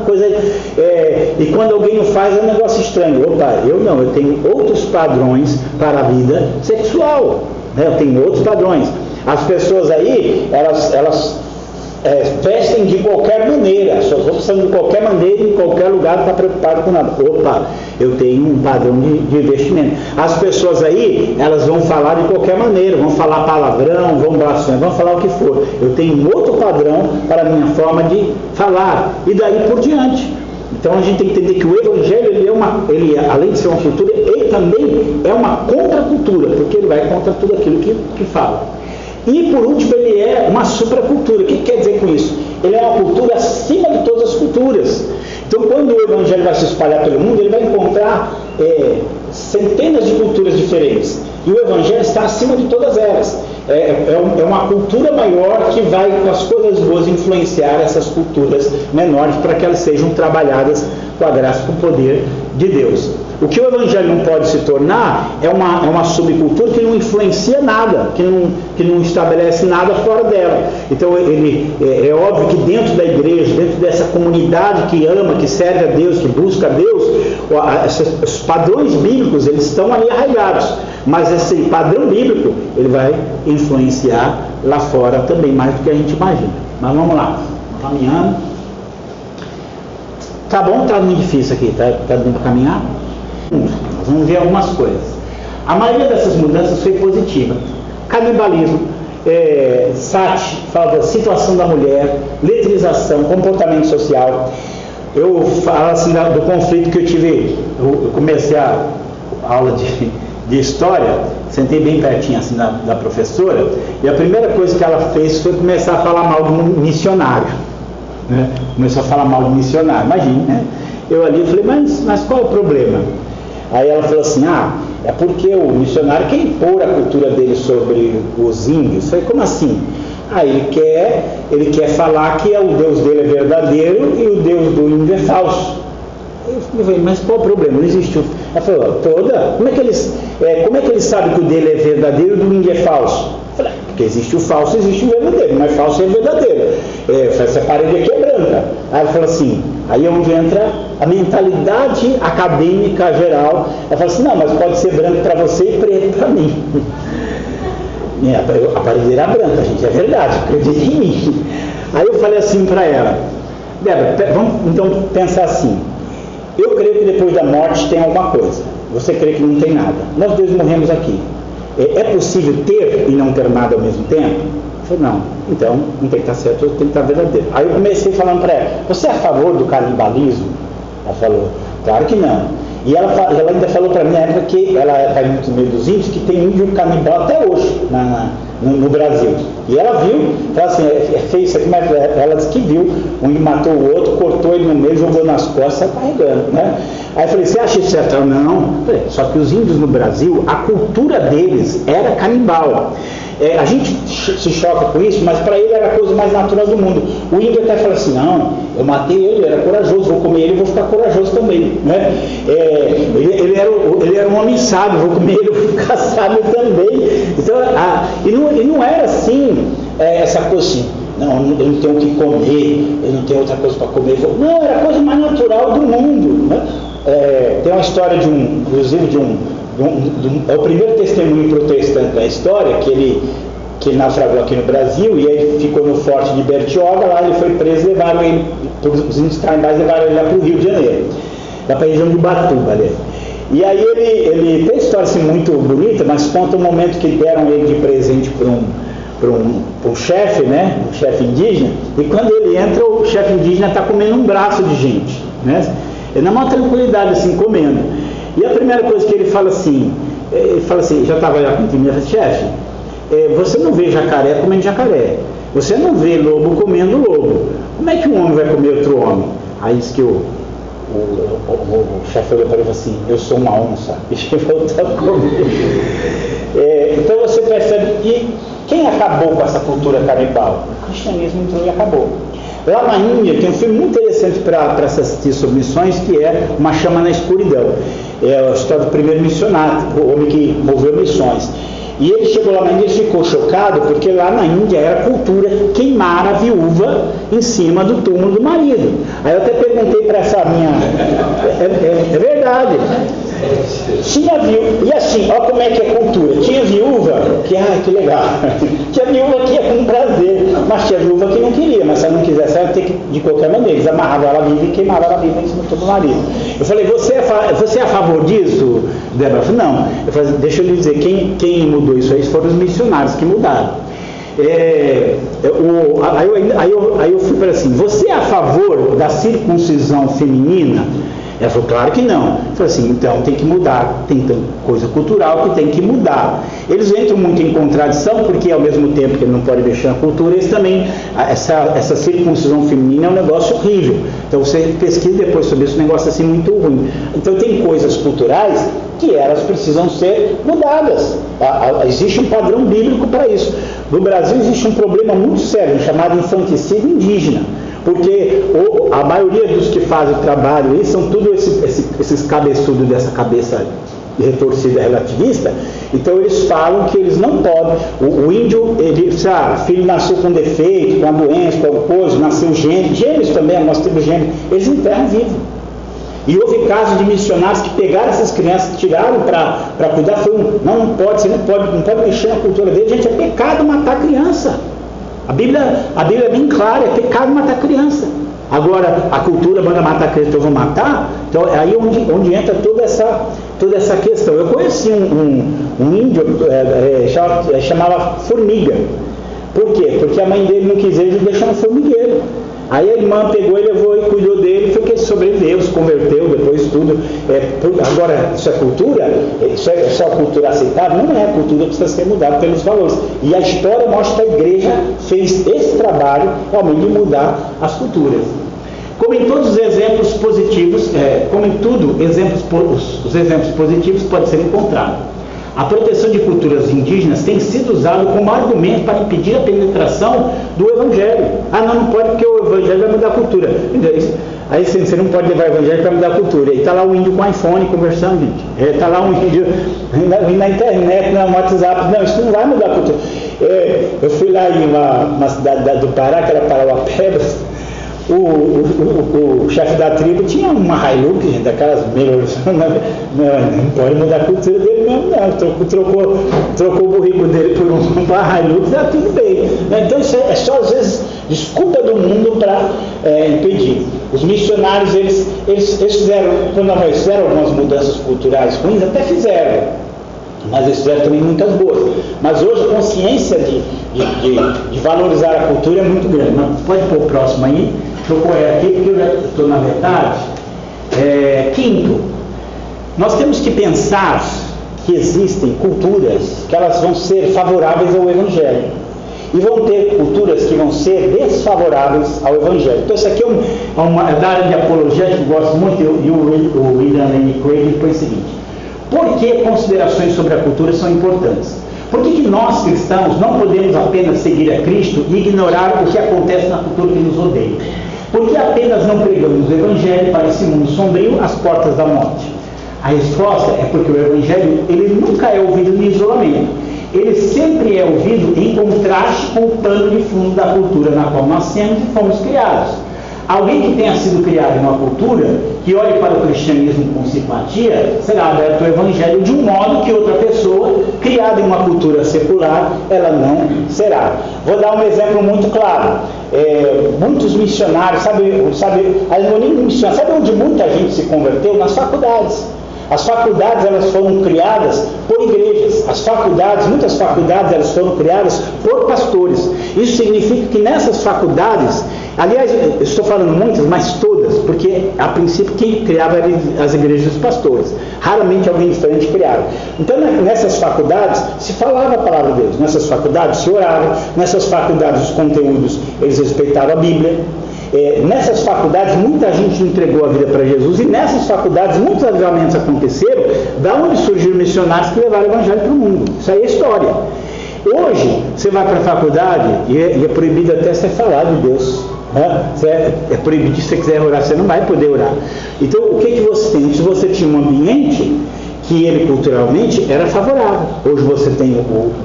coisa. E quando alguém não faz é um negócio estranho. Opa, eu não, eu tenho outros padrões para a vida sexual. Eu tenho outros padrões. As pessoas aí, elas vestem de qualquer maneira, só precisam de qualquer maneira, em qualquer lugar, não está preocupado com nada. Opa, eu tenho um padrão de investimento. As pessoas aí, elas vão falar de qualquer maneira, vão falar palavrão, vão blasfemar, vão falar o que for. Eu tenho um outro padrão para a minha forma de falar, e daí por diante. Então a gente tem que entender que o Evangelho, ele além de ser uma cultura, ele também é uma contracultura, porque ele vai contra tudo aquilo que fala. E por último, ele é uma supracultura. O que quer dizer com isso? Ele é uma cultura acima de todas as culturas. Então quando o Evangelho vai se espalhar pelo mundo, ele vai encontrar centenas de culturas diferentes. E o Evangelho está acima de todas elas. É uma cultura maior que vai, com as coisas boas, influenciar essas culturas menores para que elas sejam trabalhadas com a graça e com o poder de Deus. O que o evangelho não pode se tornar é uma subcultura que não influencia nada, que não estabelece nada fora dela. Então é óbvio que dentro da igreja, dentro dessa comunidade que ama, que serve a Deus, que busca a Deus, os padrões bíblicos eles estão ali arraigados, mas esse padrão bíblico ele vai influenciar lá fora também, mais do que a gente imagina. Mas vamos lá, caminhando. Tá bom, tá muito difícil aqui, tá dando para caminhar? Nós vamos ver algumas coisas. A maioria dessas mudanças foi positiva. Canibalismo, Sati, fala da situação da mulher, letrização, comportamento social. Eu falo assim do conflito que eu tive. Eu comecei a aula de história, sentei bem pertinho assim da professora, e a primeira coisa que ela fez foi começar a falar mal do missionário, né? Começou a falar mal do missionário, imagine, né? Eu ali falei, mas qual é o problema? Aí ela falou assim, é porque o missionário quer impor a cultura dele sobre os índios. Eu falei, como assim? Ele quer falar que o Deus dele é verdadeiro e o Deus do índio é falso. Eu falei, mas qual o problema? Não existe. Ela falou, como é que eles sabem que o dele é verdadeiro e o do índio é falso? Eu falei, porque existe o falso, existe o verdadeiro, mas falso é verdadeiro. Essa parede aqui é branca. Aí ela falou assim, aí é onde entra a mentalidade acadêmica geral. Ela falou assim, não, mas pode ser branco para você e preto para mim. A parede era branca, gente, é verdade, acredita em mim. Aí eu falei assim para ela, Débora, vamos então pensar assim, eu creio que depois da morte tem alguma coisa, você crê que não tem nada, nós dois morremos aqui, é possível ter e não ter nada ao mesmo tempo? Eu falei, não, então não tem que estar certo, tem que estar verdadeiro. Aí eu comecei falando para ela, você é a favor do canibalismo? Ela falou, claro que não. E ela ainda falou para mim na época que ela está muito no meio dos índios, que tem índio canibal até hoje no Brasil. E ela viu, falou assim, feio isso aqui, mas ela disse que viu, um matou o outro, cortou ele no meio, jogou nas costas, saiu carregando, né? Aí eu falei, você acha isso certo? Não. Falei, só que os índios no Brasil, a cultura deles era canibal. A gente se choca com isso, mas para ele era a coisa mais natural do mundo. O índio até fala assim, não, eu matei ele era corajoso, vou comer ele, vou ficar corajoso também, né? Ele era um homem sábio, vou comer ele, vou ficar sábio também. Então, e não era assim, essa coisa assim, não, eu não tenho o que comer, eu não tenho outra coisa para comer. Não, era a coisa mais natural do mundo, né? Tem uma história inclusive é o primeiro testemunho protestante da história, que ele naufragou aqui no Brasil, e aí ficou no forte de Bertioga, lá ele foi preso, levaram ele, os índios canibais levaram ele lá para o Rio de Janeiro, lá para a região de Ubatuba, ali. E aí ele tem história assim, muito bonita, mas conta o momento que deram ele de presente para um chefe, né, um chefe indígena, e quando ele entra, o chefe indígena está comendo um braço de gente, né, ele na maior tranquilidade assim, comendo. E a primeira coisa que ele fala assim, já estava lá com o time, chefe, você não vê jacaré comendo jacaré, você não vê lobo comendo lobo, como é que um homem vai comer outro homem? Aí diz que o chefe olhou para ele e falou assim, eu sou uma onça, e voltou a comer. Então você percebe que quem acabou com essa cultura canibal? O cristianismo entrou e acabou. Lá na Índia tem um filme muito interessante para se assistir sobre missões, que é Uma Chama na Escuridão. É a história do primeiro missionário, o homem que moveu missões. E ele chegou lá na Índia e ficou chocado, porque lá na Índia era cultura queimar a viúva em cima do túmulo do marido. Aí eu até perguntei para essa minha... É verdade. Tinha viúva, e assim, olha como é que é cultura. Tinha viúva que legal. Tinha viúva que ia com prazer, mas tinha viúva que não queria, mas se ela não quisesse, ela ia ter que, de qualquer maneira, eles amarravam ela viva e queimavam ela viva em cima do marido. Eu falei, você é a favor disso, Débora? Eu falei, não. Eu falei, deixa eu lhe dizer, quem mudou isso aí foram os missionários que mudaram. Aí eu fui para assim, você é a favor da circuncisão feminina? Ela falou, claro que não. Eu falei assim, então tem que mudar, tem coisa cultural que tem que mudar. Eles entram muito em contradição, porque ao mesmo tempo que ele não pode mexer na cultura, eles também, essa circuncisão feminina é um negócio horrível. Então você pesquisa depois sobre isso, um negócio assim muito ruim. Então tem coisas culturais que elas precisam ser mudadas. Existe um padrão bíblico para isso. No Brasil existe um problema muito sério, chamado infanticídio indígena. Porque a maioria dos que fazem o trabalho aí são tudo esses cabeçudos dessa cabeça retorcida relativista. Então eles falam que eles não podem, o índio, ele, sabe, filho nasceu com defeito, com uma doença, com alguma coisa, nasceu gêmeos também, nós temos gêmeos, eles enterram vivo. E houve casos de missionários que pegaram essas crianças, tiraram para cuidar, não pode, você não pode mexer na cultura dele. Gente, é pecado matar criança. A Bíblia é bem clara, é pecado matar criança. Agora, a cultura manda matar criança, então eu vou matar? Então é aí onde entra toda essa questão. Eu conheci um índio, chamava Formiga. Por quê? Porque a mãe dele não quis ele e deixou no formigueiro. Aí a irmã pegou e levou e cuidou dele, foi que ele sobreviveu, se converteu, depois tudo. Agora, isso é cultura? Isso é só cultura aceitável? Não é, a cultura precisa ser mudada pelos valores. E a história mostra que a igreja fez esse trabalho realmente de mudar as culturas. Como em todos os exemplos positivos, como em tudo, os exemplos positivos podem ser encontrados. A proteção de culturas indígenas tem sido usada como argumento para impedir a penetração do Evangelho. Não pode porque o Evangelho vai mudar a cultura. Aí você não pode levar o Evangelho para mudar a cultura. E está lá o índio com iPhone conversando, gente. Está lá um índio na internet, no WhatsApp. Não, isso não vai mudar a cultura. Eu fui lá em uma cidade do Pará, que era Parauapebas. O chefe da tribo tinha uma Hilux, gente, daquelas melhores. Não pode mudar a cultura dele mesmo, não. Trocou o burrico dele por uma Hilux, tudo bem. Então isso é só às vezes desculpa do mundo para impedir. Os missionários, eles fizeram algumas mudanças culturais ruins, até fizeram. Mas eles fizeram também muitas boas. Mas hoje a consciência de valorizar a cultura é muito grande. Pode pôr o próximo aí. Deixa eu correr aqui porque eu já estou na metade. Quinto, nós temos que pensar que existem culturas que elas vão ser favoráveis ao Evangelho. E vão ter culturas que vão ser desfavoráveis ao Evangelho. Então isso aqui é da área de apologia que eu gosto muito, e o William Lane Craig foi o seguinte: por que considerações sobre a cultura são importantes? Por que nós cristãos não podemos apenas seguir a Cristo e ignorar o que acontece na cultura que nos rodeia? Por que apenas não pregamos o Evangelho para esse mundo sombrio às portas da morte? A resposta é porque o Evangelho ele nunca é ouvido em isolamento. Ele sempre é ouvido em contraste com o pano de fundo da cultura na qual nascemos e fomos criados. Alguém que tenha sido criado em uma cultura, que olhe para o cristianismo com simpatia, será aberto ao Evangelho de um modo que outra pessoa, criada em uma cultura secular, ela não será. Vou dar um exemplo muito claro. Muitos missionários, sabe onde muita gente se converteu? Nas faculdades. As faculdades, elas foram criadas por igrejas. Muitas faculdades, elas foram criadas por pastores. Isso significa que nessas faculdades, aliás, eu estou falando muitas, mas todas, porque a princípio quem criava eram as igrejas dos pastores. Raramente alguém diferente criava. Então nessas faculdades se falava a palavra de Deus, nessas faculdades se orava, nessas faculdades os conteúdos, eles respeitavam a Bíblia. Nessas faculdades muita gente entregou a vida para Jesus, e nessas faculdades muitos avivamentos aconteceram, da onde surgiram missionários que levaram o Evangelho para o mundo. Isso aí é história. Hoje você vai para a faculdade e é proibido até você falar de Deus. É proibido, se você quiser orar, você não vai poder orar. Então o que você tem? Se você tinha um ambiente que ele culturalmente era favorável, hoje você tem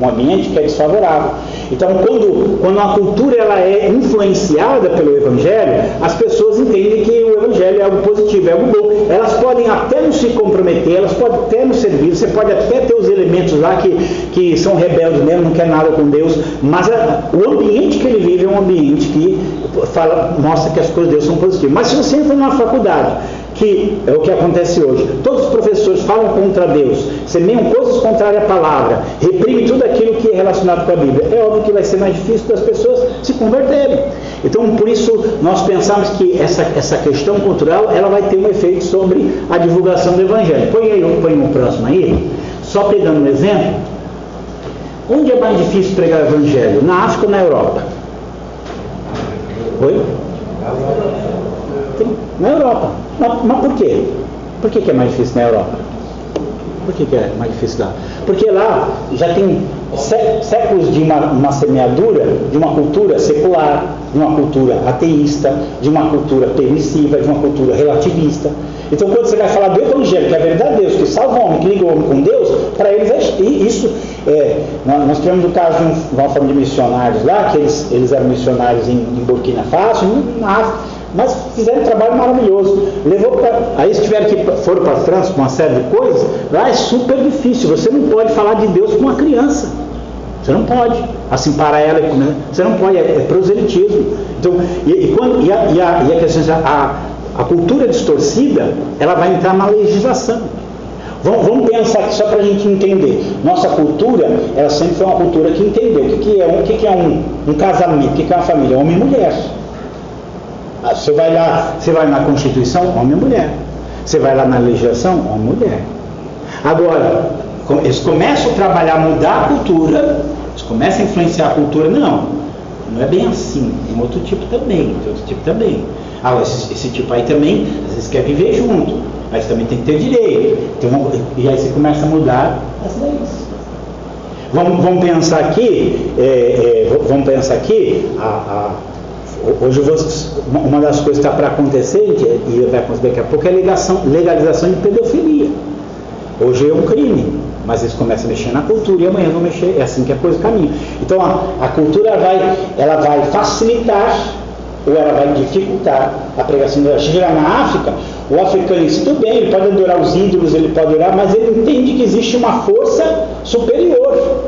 um ambiente que é desfavorável. Então quando a cultura ela é influenciada pelo Evangelho, as pessoas entendem que o Evangelho é algo positivo, é algo bom. Elas podem até não se comprometer, elas podem até não servir, você pode até ter os elementos lá que são rebeldes mesmo, não quer nada com Deus, mas o ambiente que ele vive é um ambiente que mostra que as coisas de Deus são positivas. Mas se você entra numa faculdade, que é o que acontece hoje, todos os professores falam contra Deus, semeiam coisas contrárias à palavra, reprime tudo aquilo que é relacionado com a Bíblia, é óbvio que vai ser mais difícil das pessoas se converterem. Então por isso nós pensamos que essa questão cultural ela vai ter um efeito sobre a divulgação do Evangelho. Põe o próximo aí, só pegando um exemplo. Onde é mais difícil pregar o Evangelho? Na África ou na Europa? Oi? Na Europa. Mas por quê? Por que é mais difícil na Europa? Por que é mais difícil lá? Porque lá já tem séculos de uma semeadura de uma cultura secular, de uma cultura ateísta, de uma cultura permissiva, de uma cultura relativista. Então, quando você vai falar do Evangelho, que é a verdade de Deus, que salva o homem, que liga o homem com Deus, para eles isso nós tivemos o caso de uma família de missionários lá, que eles eram missionários em Burkina Faso, na África, mas fizeram um trabalho maravilhoso. Aí foram para a França com uma série de coisas, lá é super difícil, você não pode falar de Deus com uma criança. Você não pode, assim, para ela, você não pode, é proselitismo. Então, a questão, a cultura distorcida, ela vai entrar na legislação. Vamos pensar aqui só para a gente entender. Nossa cultura, ela sempre foi uma cultura que entendeu o que é um casamento, o que é uma família, homem e mulher. Você vai na Constituição, homem e mulher. Você vai lá na legislação, homem e mulher. Agora, eles começam a trabalhar, a mudar a cultura, eles começam a influenciar a cultura. Não é bem assim. Tem outro tipo também. Esse tipo aí também, às vezes quer viver junto, mas também tem que ter direito. E aí você começa a mudar as leis. Vamos pensar aqui, hoje uma das coisas que está para acontecer, e vai acontecer daqui a pouco, é a legalização de pedofilia. Hoje é um crime, mas eles começam a mexer na cultura e amanhã vão mexer, é assim que a coisa caminha. Então a cultura ela vai facilitar ou ela vai dificultar a pregação da Igreja. Chegar na África, o africano diz, tudo bem, ele pode adorar os ídolos, ele pode adorar, mas ele entende que existe uma força superior,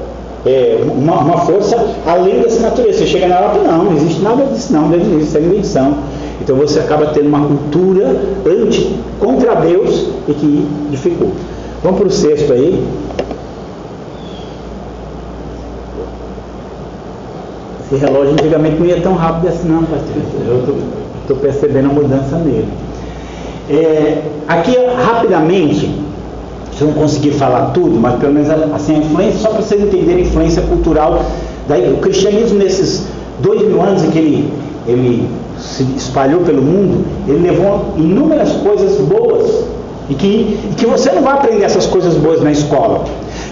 uma força além dessa natureza. Você chega na Europa, não existe nada disso, não deve existir, isso é invenção. Então você acaba tendo uma cultura contra Deus e que dificulta. Vamos para o 6º aí. Esse relógio antigamente não ia tão rápido assim não, pastor. Eu estou percebendo a mudança nele. Aqui, rapidamente, se eu não conseguir falar tudo, mas pelo menos assim, a influência, só para vocês entenderem a influência cultural. O cristianismo, nesses 2000 anos em que ele se espalhou pelo mundo, ele levou inúmeras coisas boas. E que você não vai aprender essas coisas boas na escola.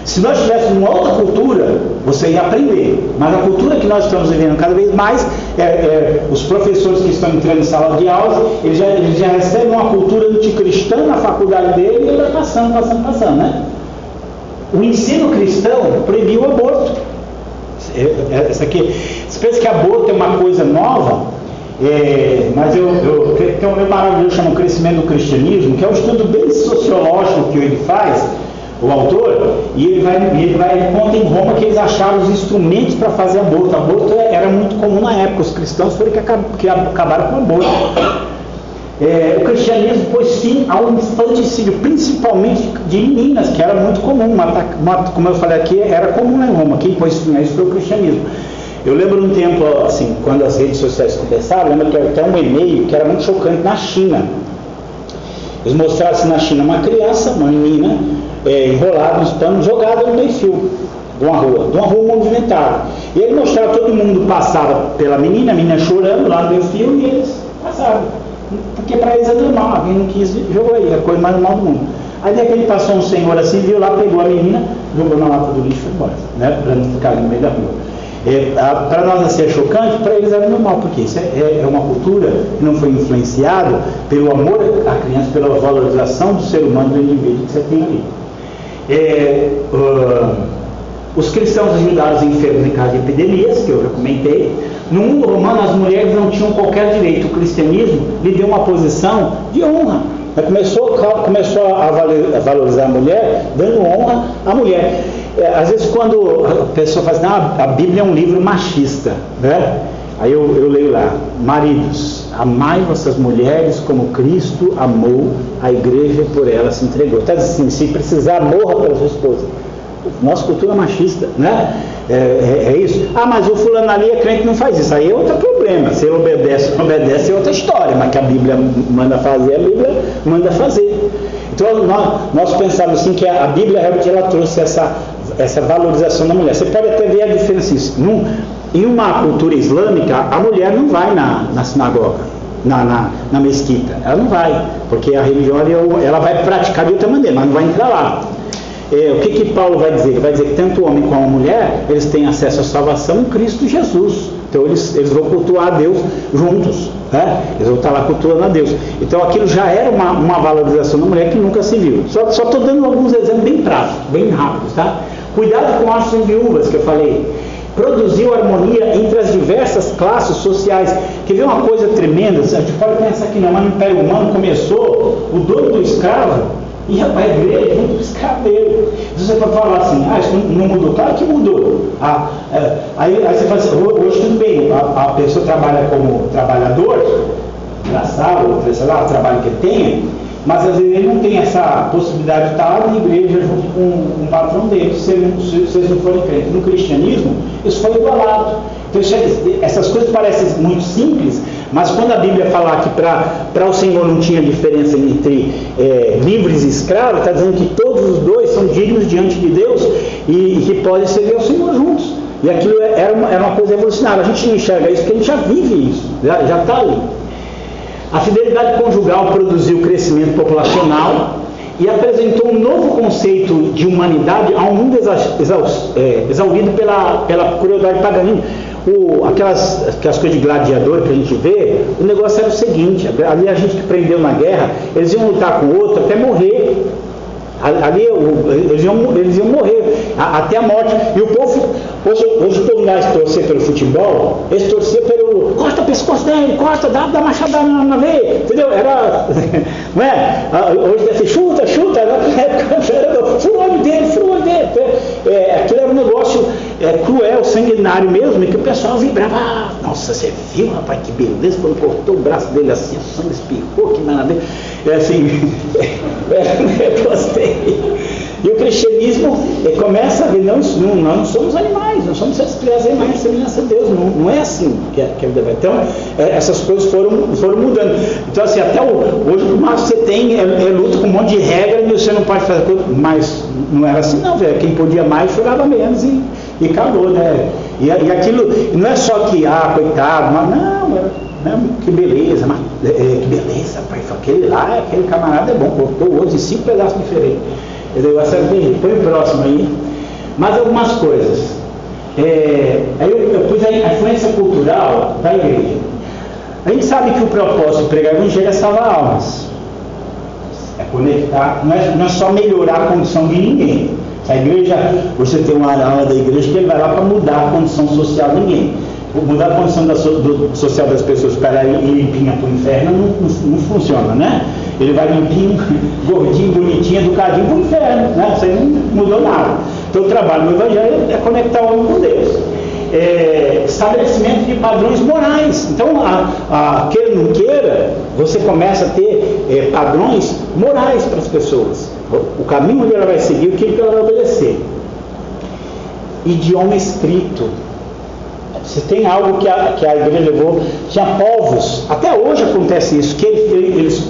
Se nós tivéssemos uma outra cultura, você ia aprender. Mas a cultura que nós estamos vivendo cada vez mais, os professores que estão entrando em sala de aula, eles já recebem uma cultura anticristã na faculdade dele e ele vai passando, né? O ensino cristão proibiu o aborto. Você pensa que aborto é uma coisa nova? Mas tem um livro maravilhoso chamado O Crescimento do Cristianismo, que é um estudo bem sociológico que ele faz, o autor, e ele conta em Roma que eles acharam os instrumentos para fazer aborto. Aborto era muito comum na época, os cristãos foram que acabaram com o aborto. O cristianismo pôs fim ao infanticídio, principalmente de meninas, que era muito comum, como eu falei aqui, era comum em Roma. Quem pôs fim a isso foi o cristianismo. Eu lembro um tempo, assim, quando as redes sociais começaram, lembro que até um e-mail que era muito chocante na China. Eles mostraram assim na China uma criança, uma menina, enrolada nos panos, jogada no meio-fio de uma rua movimentada. E ele mostrava, todo mundo passava pela menina, a menina chorando lá no meio-fio, e eles passavam. Porque para eles é normal, alguém não quis, jogou aí, é a coisa mais normal do mundo. Aí de repente passou um senhor assim, viu lá, pegou a menina, jogou na lata do lixo e foi embora, né? Para não ficar no meio da rua. Para nós assim é chocante, para eles era normal, porque isso é uma cultura que não foi influenciada pelo amor à criança, pela valorização do ser humano, do indivíduo que você tem ali. Os cristãos ajudaram os enfermos em caso de epidemias, que eu já comentei. No mundo romano, as mulheres não tinham qualquer direito. O cristianismo lhe deu uma posição de honra. Começou a valorizar a mulher, dando honra à mulher. Às vezes quando a pessoa fala assim, a Bíblia é um livro machista, né? Aí eu leio lá, maridos, amai vossas mulheres como Cristo amou a igreja e por ela se entregou. Está dizendo assim, se precisar, morra pela sua esposa. Nossa cultura machista, né? É isso. Mas o fulano ali é crente, não faz isso. Aí é outro problema. Se ele obedece ou não obedece é outra história. Mas que a Bíblia manda fazer, a Bíblia manda fazer. Então nós pensamos assim que a Bíblia realmente ela trouxe essa valorização da mulher. Você pode até ver a diferença. Em uma cultura islâmica, a mulher não vai na sinagoga, na mesquita. Ela não vai, porque a religião ela vai praticar de outra maneira, mas não vai entrar lá. O que Paulo vai dizer? Ele vai dizer que tanto o homem como a mulher, eles têm acesso à salvação em Cristo Jesus. Então eles vão cultuar a Deus juntos. né? Eles vão estar lá cultuando a Deus. Então aquilo já era uma valorização da mulher que nunca se viu. Só estou dando alguns exemplos bem práticos, bem rápidos, tá? Cuidado com órfãos e viúvas, que eu falei. Produziu harmonia entre as diversas classes sociais. Quer ver uma coisa tremenda? A gente pode pensar que não, mas no Império Romano começou o dono do escravo e a igreja junto do escravo dele. Você pode falar assim, isso não mudou? Claro que mudou. Aí você fala assim, hoje tudo bem, a pessoa trabalha como trabalhador, engraçado, sei lá, o trabalho que ele tenha, mas às vezes ele não tem essa possibilidade de estar na igreja junto com um patrão dele, se eles não forem crentes. No cristianismo, isso foi igualado. Então, essas coisas parecem muito simples, mas quando a Bíblia falar que para o Senhor não tinha diferença entre livres e escravos, está dizendo que todos os dois são dignos diante de Deus e que podem servir ao Senhor juntos. E aquilo era uma coisa evolucionária. A gente não enxerga isso porque a gente já vive isso, já está ali. A fidelidade conjugal produziu crescimento populacional e apresentou um novo conceito de humanidade a um mundo exaurido pela crueldade pagã. Aquelas coisas de gladiador que a gente vê, o negócio era o seguinte: ali a gente que prendeu na guerra, eles iam lutar com o outro até morrer. Ali eles iam morrer até a morte. E o povo, hoje o povo lá torcer pelo futebol, eles torciam pelo corta o pescoço dele, corta, dá machadada na veia, entendeu? Era, não é? Hoje deve ser chuta, na época era fura o olho dele. Aquilo era um negócio cruel, sanguinário mesmo, e que o pessoal vibrava. Nossa, você viu, rapaz, que beleza, quando cortou o braço dele assim, o sangue espirrou, que maravilha. Assim, eu gostei. E o cristianismo começa a ver, nós não somos animais, nós somos criados em imagem e semelhança de Deus, não é assim que a vida vai. Então, essas coisas foram mudando. Então, assim, até hoje o máximo que você tem é luta com um monte de regra e você não pode fazer coisa, mas não era assim não, velho. Quem podia mais chorava menos e acabou, né? E aquilo, não é só que, coitado, mas não, que beleza, mas que beleza, pai, aquele camarada é bom, cortou o outro em 5 pedaços diferentes. Põe o próximo aí. Mais algumas coisas. Aí eu pus a influência cultural da igreja. A gente sabe que o propósito de pregar o evangelho é salvar almas. É conectar, não é só melhorar a condição de ninguém. Se a igreja, você tem uma aula da igreja que ele vai lá para mudar a condição social de ninguém. Mudar a condição social das pessoas para ir limpinha para o inferno não funciona, né? Ele vai limpinho, gordinho, bonitinho, educadinho para o inferno, né? Isso aí não mudou nada. Então o trabalho no evangelho é conectar o homem com Deus. Estabelecimento de padrões morais. Então, queira ou não queira, você começa a ter padrões morais para as pessoas. O caminho onde ela vai seguir, o que ela vai obedecer. Idioma escrito. Se tem algo que a igreja levou, tinha povos, até hoje acontece isso, que eles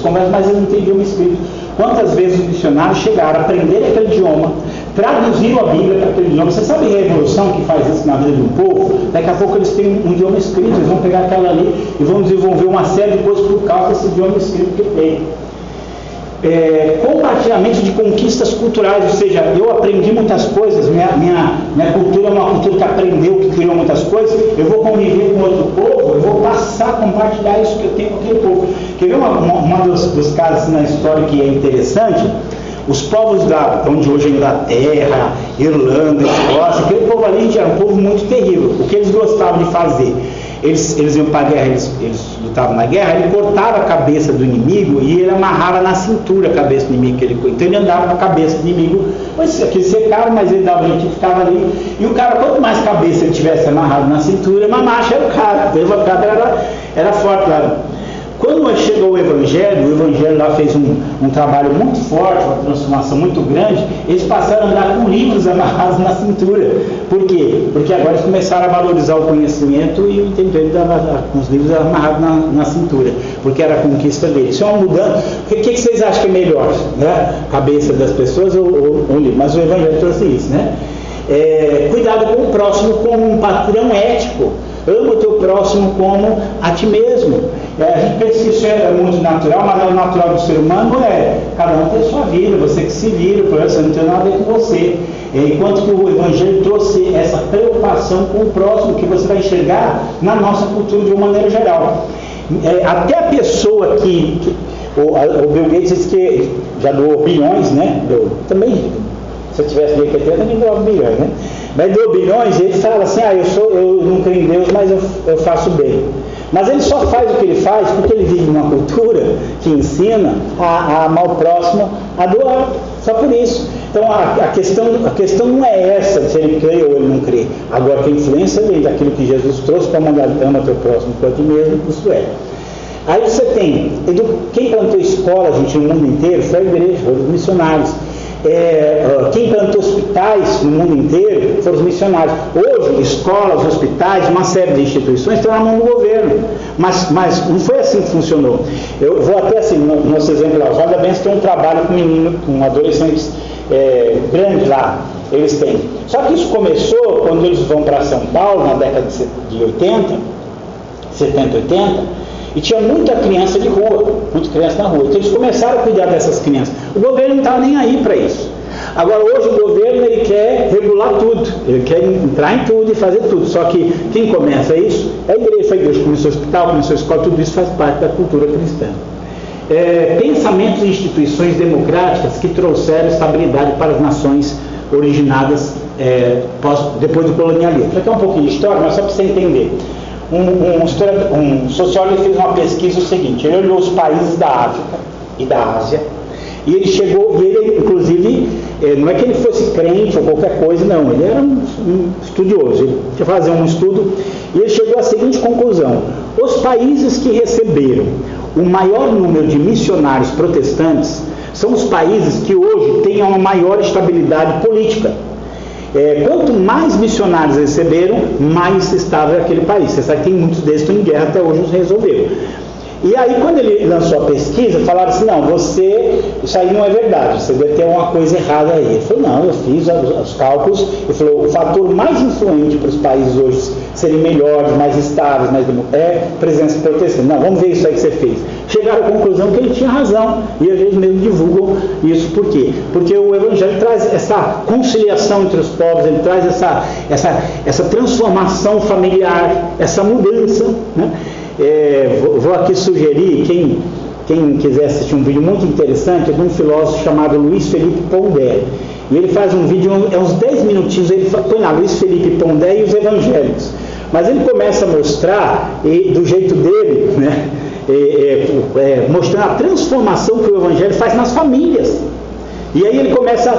conversam, mas eles não têm idioma escrito. Quantas vezes os missionários chegaram a aprender aquele idioma, traduziram a Bíblia para aquele idioma? Você sabe a revolução que faz isso na vida de um povo? Daqui a pouco eles têm um idioma escrito, eles vão pegar aquela ali e vão desenvolver uma série de coisas por causa desse idioma escrito que tem. Compartilhamento de conquistas culturais, ou seja, eu aprendi muitas coisas, minha cultura é uma cultura que aprendeu, que criou muitas coisas, eu vou conviver com outro povo, eu vou passar a compartilhar isso que eu tenho com aquele povo. Quer ver uma dos casos na história que é interessante? Os povos onde hoje é Inglaterra, Irlanda, Escócia, aquele povo ali era um povo muito terrível. O que eles gostavam de fazer? Eles iam para a guerra, eles lutavam na guerra, ele cortava a cabeça do inimigo e ele amarrava na cintura a cabeça do inimigo. Então ele andava com a cabeça do inimigo, aquele secava, mas ele dava gente que ficava ali. E o cara, quanto mais cabeça ele tivesse amarrado na cintura, mais macho era o cara. Então o cara era forte lá. Quando chegou o Evangelho lá fez um trabalho muito forte, uma transformação muito grande. Eles passaram a andar com livros amarrados na cintura. Por quê? Porque agora eles começaram a valorizar o conhecimento e o entendimento com os livros amarrados na cintura, porque era a conquista deles. Isso é uma mudança. O que vocês acham que é melhor? Né? A cabeça das pessoas ou o livro? Mas o Evangelho trouxe isso, né? Cuidado com o próximo como um padrão ético. Ama o teu próximo como a ti mesmo. A gente pensa que isso é muito natural, mas o natural do ser humano cada um tem sua vida, você que se vira, você não tem nada a ver com você. Enquanto que o Evangelho trouxe essa preocupação com o próximo, que você vai enxergar na nossa cultura de uma maneira geral. Até a pessoa o Bill Gates diz que já doou bilhões, né? Também, se eu tivesse dinheiro que eu também doava bilhões, né? Mas doou bilhões, ele fala assim, eu não creio em Deus, mas eu faço bem. Mas ele só faz o que ele faz porque ele vive numa cultura que ensina a amar o próximo, a doar, só por isso. Então a questão não é essa, se ele crê ou ele não crê. Agora que a influência vem daquilo que Jesus trouxe, como ama teu próximo por ti mesmo, isso é. Aí você tem, quem plantou escola, gente, no mundo inteiro, foi a igreja, foram os missionários. Quem plantou hospitais no mundo inteiro foram os missionários. Hoje, escolas, hospitais, uma série de instituições estão na mão do governo. Mas não foi assim que funcionou. Eu vou até assim, no nosso exemplo lá, os Roda Benção tem um trabalho com menino, com adolescentes grandes lá. Eles têm. Só que isso começou quando eles vão para São Paulo, na década de 80, 70, 80. E tinha muita criança de rua, muita criança na rua. Então eles começaram a cuidar dessas crianças. O governo não estava nem aí para isso. Agora hoje o governo ele quer regular tudo, ele quer entrar em tudo e fazer tudo. Só que quem começa isso é a igreja. A igreja começou o hospital, começou a escola, tudo isso faz parte da cultura cristã. Pensamentos e instituições democráticas que trouxeram estabilidade para as nações originadas depois do colonialismo. Isso aqui é um pouquinho de história, mas só para você entender. Um sociólogo fez uma pesquisa o seguinte, ele olhou os países da África e da Ásia, e ele chegou, e ele inclusive, não é que ele fosse crente ou qualquer coisa, não, ele era um estudioso, ele ia fazer um estudo, e ele chegou à seguinte conclusão: os países que receberam o maior número de missionários protestantes são os países que hoje têm uma maior estabilidade política. Quanto mais missionários receberam, mais estável é aquele país. Você sabe que tem muitos deles que estão em guerra, até hoje os resolveram. E aí quando ele lançou a pesquisa, falaram assim, não, isso aí não é verdade, você deve ter uma coisa errada aí. Ele falou, não, eu fiz os cálculos. Ele falou, o fator mais influente para os países hoje serem melhores, mais estáveis, é presença protestante. Não, vamos ver isso aí que você fez. Chegaram à conclusão que ele tinha razão, e eles mesmo divulgam isso. Por quê? Porque o Evangelho traz essa conciliação entre os povos, ele traz essa transformação familiar, essa mudança, né? Vou aqui sugerir, quem quiser assistir um vídeo muito interessante, é de um filósofo chamado Luiz Felipe Pondé. E ele faz um vídeo, uns 10 minutinhos, ele põe lá Luiz Felipe Pondé e os evangélicos. Mas ele começa a mostrar, do jeito dele, né, mostrando a transformação que o evangelho faz nas famílias. E aí ele começa,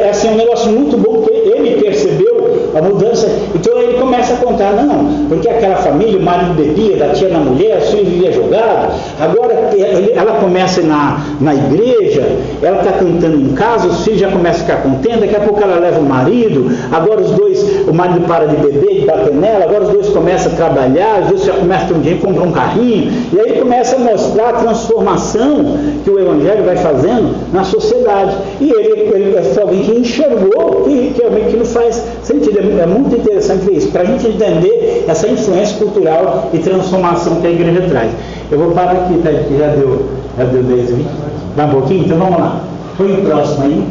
assim, um negócio muito bom, porque ele percebeu a mudança, então ele começa a contar, não, porque aquela família, o marido bebia, batia na mulher, o filho vivia jogado, agora ela começa na igreja, ela está cantando em casa, os filhos já começam a ficar contentes, daqui a pouco ela leva o marido, agora o marido para de beber, de bater nela, agora os dois começam a trabalhar, os dois já começam a ter um dinheiro, compram um carrinho, e aí ele começa a mostrar a transformação que o evangelho vai fazendo na sociedade. E ele é alguém que enxergou que realmente não faz sentido. É muito interessante ver isso, para a gente entender essa influência cultural e transformação que a igreja traz. Eu vou parar aqui, tá? Porque já deu 10 20. Vai um pouquinho? Então vamos lá. Põe o próximo aí.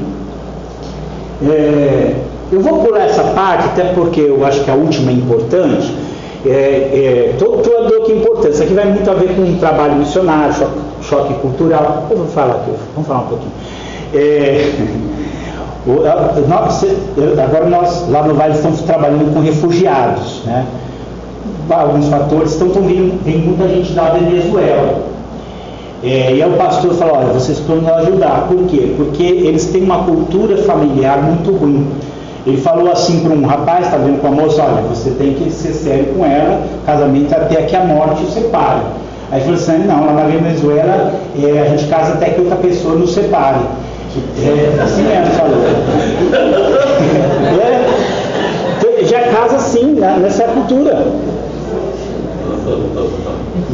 Eu vou pular essa parte, até porque eu acho que a última é importante. Toda aqui é importante. Isso aqui vai muito a ver com um trabalho missionário, choque cultural. Eu vou falar aqui, vamos falar um pouquinho. Agora nós lá no Vale estamos trabalhando com refugiados, né? Alguns fatores estão vindo muita gente da Venezuela, e aí o pastor falou, olha, vocês precisam ajudar. Por quê? Porque eles têm uma cultura familiar muito ruim. Ele falou assim para um rapaz, está vendo com a moça, olha, você tem que ser sério com ela, casamento até que a morte o separe. Aí ele falou assim, não, lá na Venezuela a gente casa até que outra pessoa nos separe. Assim mesmo, falou. Já casa assim, nessa cultura.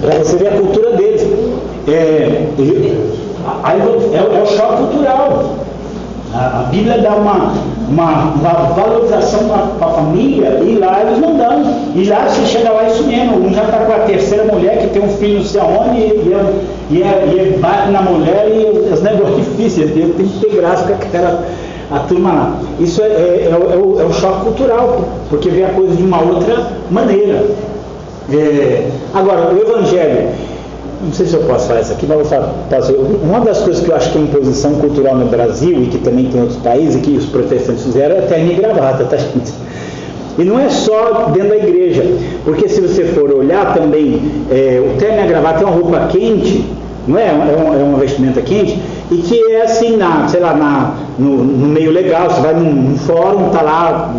Para você ver a cultura deles. Aí é o choque cultural. A Bíblia dá uma valorização para a família, e lá eles não dão. E lá você chega lá, isso mesmo. Um já está com a terceira mulher que tem um filho não sei aonde, e bate na mulher, e os negócios difíceis. Tem que ter graça com a turma lá. Isso é o choque cultural, porque vê a coisa de uma outra maneira. Agora, o Evangelho, não sei se eu posso falar isso aqui, mas vou fazer. Uma das coisas que eu acho que é imposição cultural no Brasil e que também tem em outros países, e que os protestantes fizeram, é terno e gravata, tá, gente? E não é só dentro da igreja, porque se você for olhar também, o terno e a gravata é uma roupa quente, não é? É uma vestimenta quente, e que é assim, no meio legal, você vai num fórum, tá lá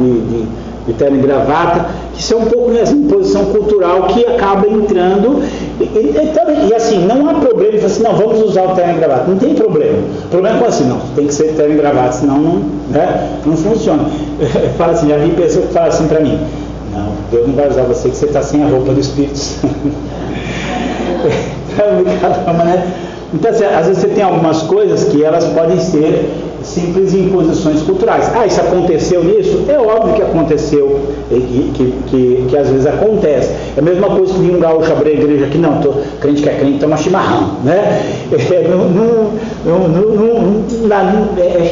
de terno e gravata, que isso é um pouco nessa imposição cultural que acaba entrando, e assim, não há problema, de falar assim, não, vamos usar o terno e gravata, não tem problema. O problema é assim, não, tem que ser terno e gravata, senão não funciona. Fala assim, já vi pessoas que falam assim para mim, não, Deus não vai usar você, que você está sem a roupa do Espírito Santo. Então, assim, às vezes você tem algumas coisas que elas podem ser simples imposições culturais. Isso aconteceu nisso? É óbvio que aconteceu, que às vezes acontece. É a mesma coisa que vir um gaúcho abrir a igreja aqui, não, crente que é crente toma chimarrão, né?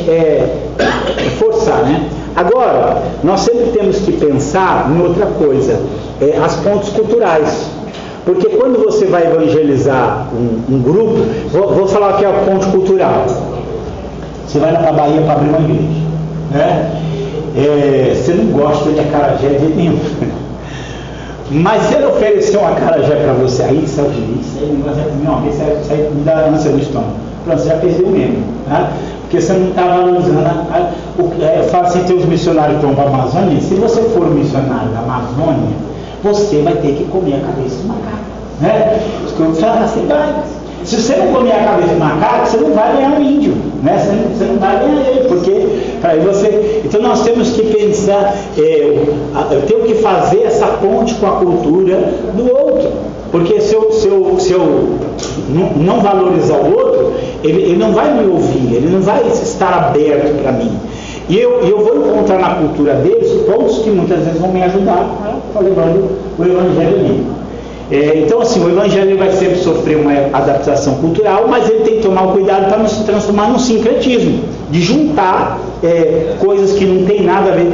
É forçar, né? Agora, nós sempre temos que pensar em outra coisa, as pontes culturais. Porque quando você vai evangelizar um grupo, vou falar aqui a ponte cultural. Você vai lá para a Bahia para abrir uma igreja, né? Você não gosta de acarajé de jeito nenhum. Mas se ele oferecer um acarajé para você, aí você me dá ânsia no estômago. Pronto, você já perdeu mesmo, tá? Porque você não está valorizando. Eu falo assim, tem os missionários que vão para a Amazônia. Se você for um missionário da Amazônia, você vai ter que comer a cabeça de macaco, né? Se você não comer a cabeça de macaco, você não vai ganhar o índio, né? Você não vai ganhar ele, porque para você. Então nós temos que pensar, eu tenho que fazer essa ponte com a cultura do outro, porque se eu não valorizar o outro, ele não vai me ouvir, ele não vai estar aberto para mim. E eu vou encontrar na cultura deles pontos que muitas vezes vão me ajudar levando o evangelho ali. Então, assim, o evangelho vai sempre sofrer uma adaptação cultural, mas ele tem que tomar o cuidado para não se transformar num sincretismo, de juntar coisas que não tem nada a ver.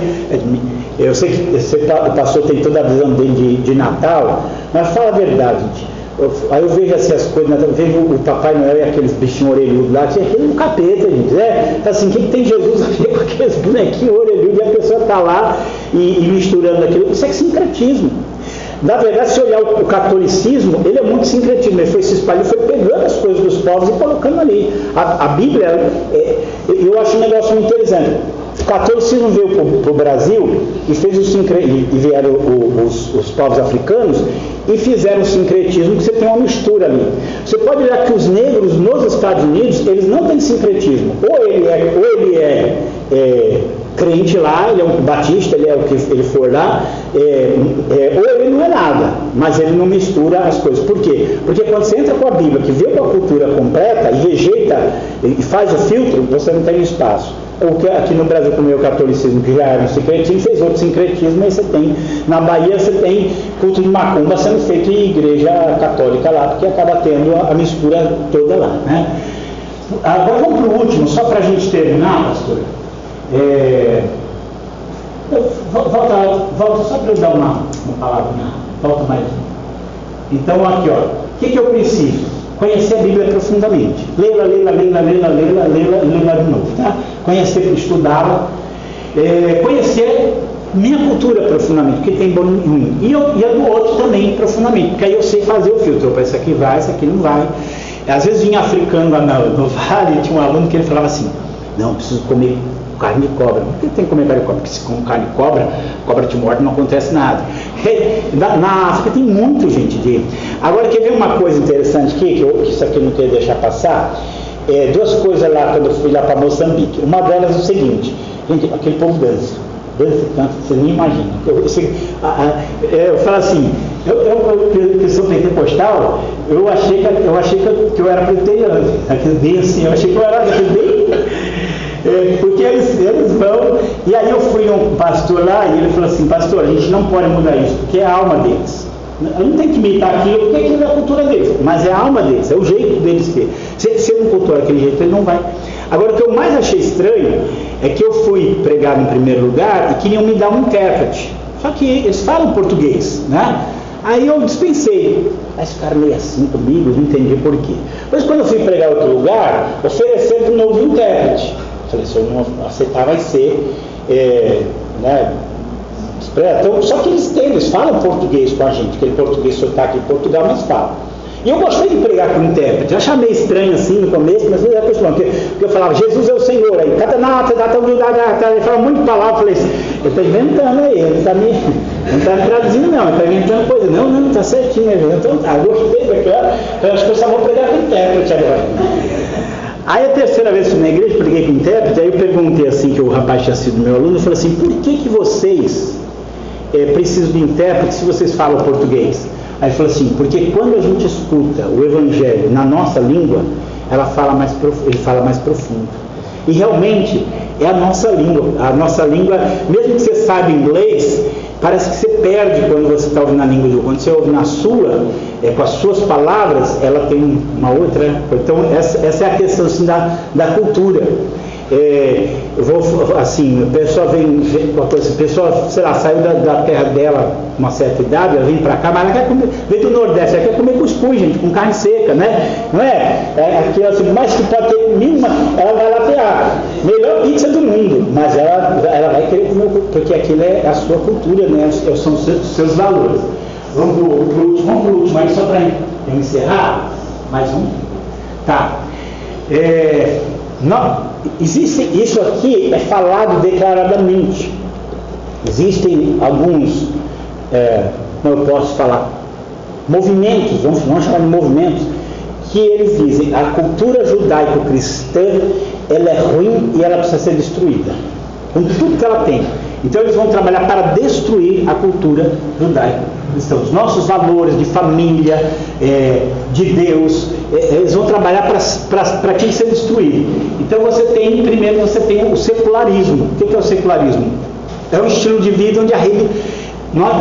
Eu sei que o pastor tem toda a visão dele de Natal, mas fala a verdade, gente. Aí eu vejo assim as coisas, eu vejo o Papai Noel e aqueles bichinhos orelhudos lá, que é aquele capeta, gente. Assim, o que tem Jesus a ver com aqueles bonequinhos orelhudos e a pessoa está lá e misturando aquilo? Isso é sincretismo. Na verdade, se olhar o catolicismo, ele é muito sincretismo, ele foi se espalhando, foi pegando as coisas dos povos e colocando ali. A Bíblia, eu acho um negócio muito interessante. O catolicismo veio para o Brasil e vieram os povos africanos e fizeram o sincretismo, que você tem uma mistura ali. Você pode olhar que os negros nos Estados Unidos, eles não têm sincretismo. Ou ele é crente lá, ele é um batista, ele é o que ele for lá, ou ele não é nada, mas ele não mistura as coisas. Por quê? Porque quando você entra com a Bíblia, que vê com a cultura completa e rejeita e faz o filtro, você não tem espaço. Ou que aqui no Brasil, como é o catolicismo, que já era um sincretismo, fez outro sincretismo, aí você tem, na Bahia você tem culto de macumba sendo feito em igreja católica lá, porque acaba tendo a mistura toda lá, né? Agora vamos para o último, só para a gente terminar, pastor. Volta só para eu dar uma palavrinha, volta mais. Então aqui, ó, o que eu preciso? Conhecer a Bíblia profundamente. Lê-la de novo, tá? Conhecer, estudá-la. Conhecer minha cultura profundamente, porque tem bom em mim. E a do outro também profundamente, porque aí eu sei fazer o filtro. Opa, esse aqui vai, esse aqui não vai. Às vezes vinha africano lá no vale, tinha um aluno que ele falava assim, não, preciso comer carne de cobra. Por que tem que comer carne de cobra? Porque se come carne de cobra te morde, não acontece nada. Na África tem muito, gente. Agora, quer ver uma coisa interessante aqui, que isso aqui eu não queria deixar passar? Duas coisas lá, quando eu fui lá para Moçambique. Uma delas é o seguinte, gente, aquele povo dança tanto, você nem imagina. Eu falo assim, eu sou pentecostal, eu achei que eu era presbiteriano. Eu achei que eu era porque eles vão, e aí eu fui um pastor lá e ele falou assim, pastor, a gente não pode mudar isso, porque é a alma deles. Eu não tenho que imitar aquilo, porque aquilo é a cultura deles, mas é a alma deles, é o jeito deles ter. Se ele não cultuar aquele jeito, ele não vai. Agora, o que eu mais achei estranho é que eu fui pregar em primeiro lugar e queriam me dar um intérprete. Só que eles falam português, né? Aí eu dispensei. Mas ficaram meio assim comigo, não entendi por quê. Mas quando eu fui pregar em outro lugar, oferecendo um novo intérprete. Falei, se eu não aceitar, vai ser, né? Então, só que eles falam português com a gente, aquele português sotaque em Portugal, mas falam. E eu gostei de pregar com intérprete. Eu achava meio estranho assim no começo, mas eu já acostumava. Porque eu falava, Jesus é o Senhor. Aí, ele falava um monte de palavras. Eu falei assim, ele está inventando aí, ele não está me traduzindo não, ele está inventando coisa. Não, está certinho. Então tá, gostei daquela. Então acho que eu só vou pregar com intérprete agora. Aí a terceira vez que fui na igreja, preguei com intérprete, aí eu perguntei assim, que o rapaz tinha sido meu aluno, eu falei assim, por que vocês precisam de intérprete se vocês falam português? Aí ele falou assim, porque quando a gente escuta o Evangelho na nossa língua, ele fala mais profundo. E realmente é a nossa língua, mesmo que você saiba inglês, parece que você perde quando você está ouvindo na língua do outro. Quando você ouve na sua, com as suas palavras, ela tem uma outra. Então essa é a questão assim, da cultura. Eu vou assim, a pessoa sei lá, saiu da terra dela uma certa idade, ela vem para cá, mas ela quer comer, vem do Nordeste, ela quer comer cuscuz, gente, com carne seca, né? Não é? Aqui assim, mais que pode ter mínima, ela vai lá ter a melhor pizza do mundo, mas ela vai querer comer, porque aquilo é a sua cultura, né? São os seus valores. Vamos pro último aí, só para eu encerrar. Mais um? Tá. Isso aqui é falado declaradamente. Existem alguns, como eu posso falar, movimentos, vamos chamar de movimentos, que eles dizem a cultura judaico-cristã ela é ruim e ela precisa ser destruída, com tudo que ela tem. Então eles vão trabalhar para destruir a cultura judaico-cristã, os nossos valores de família, de Deus, eles vão trabalhar para que isso seja destruído. Então primeiro você tem o secularismo. O que é o secularismo? É um estilo de vida onde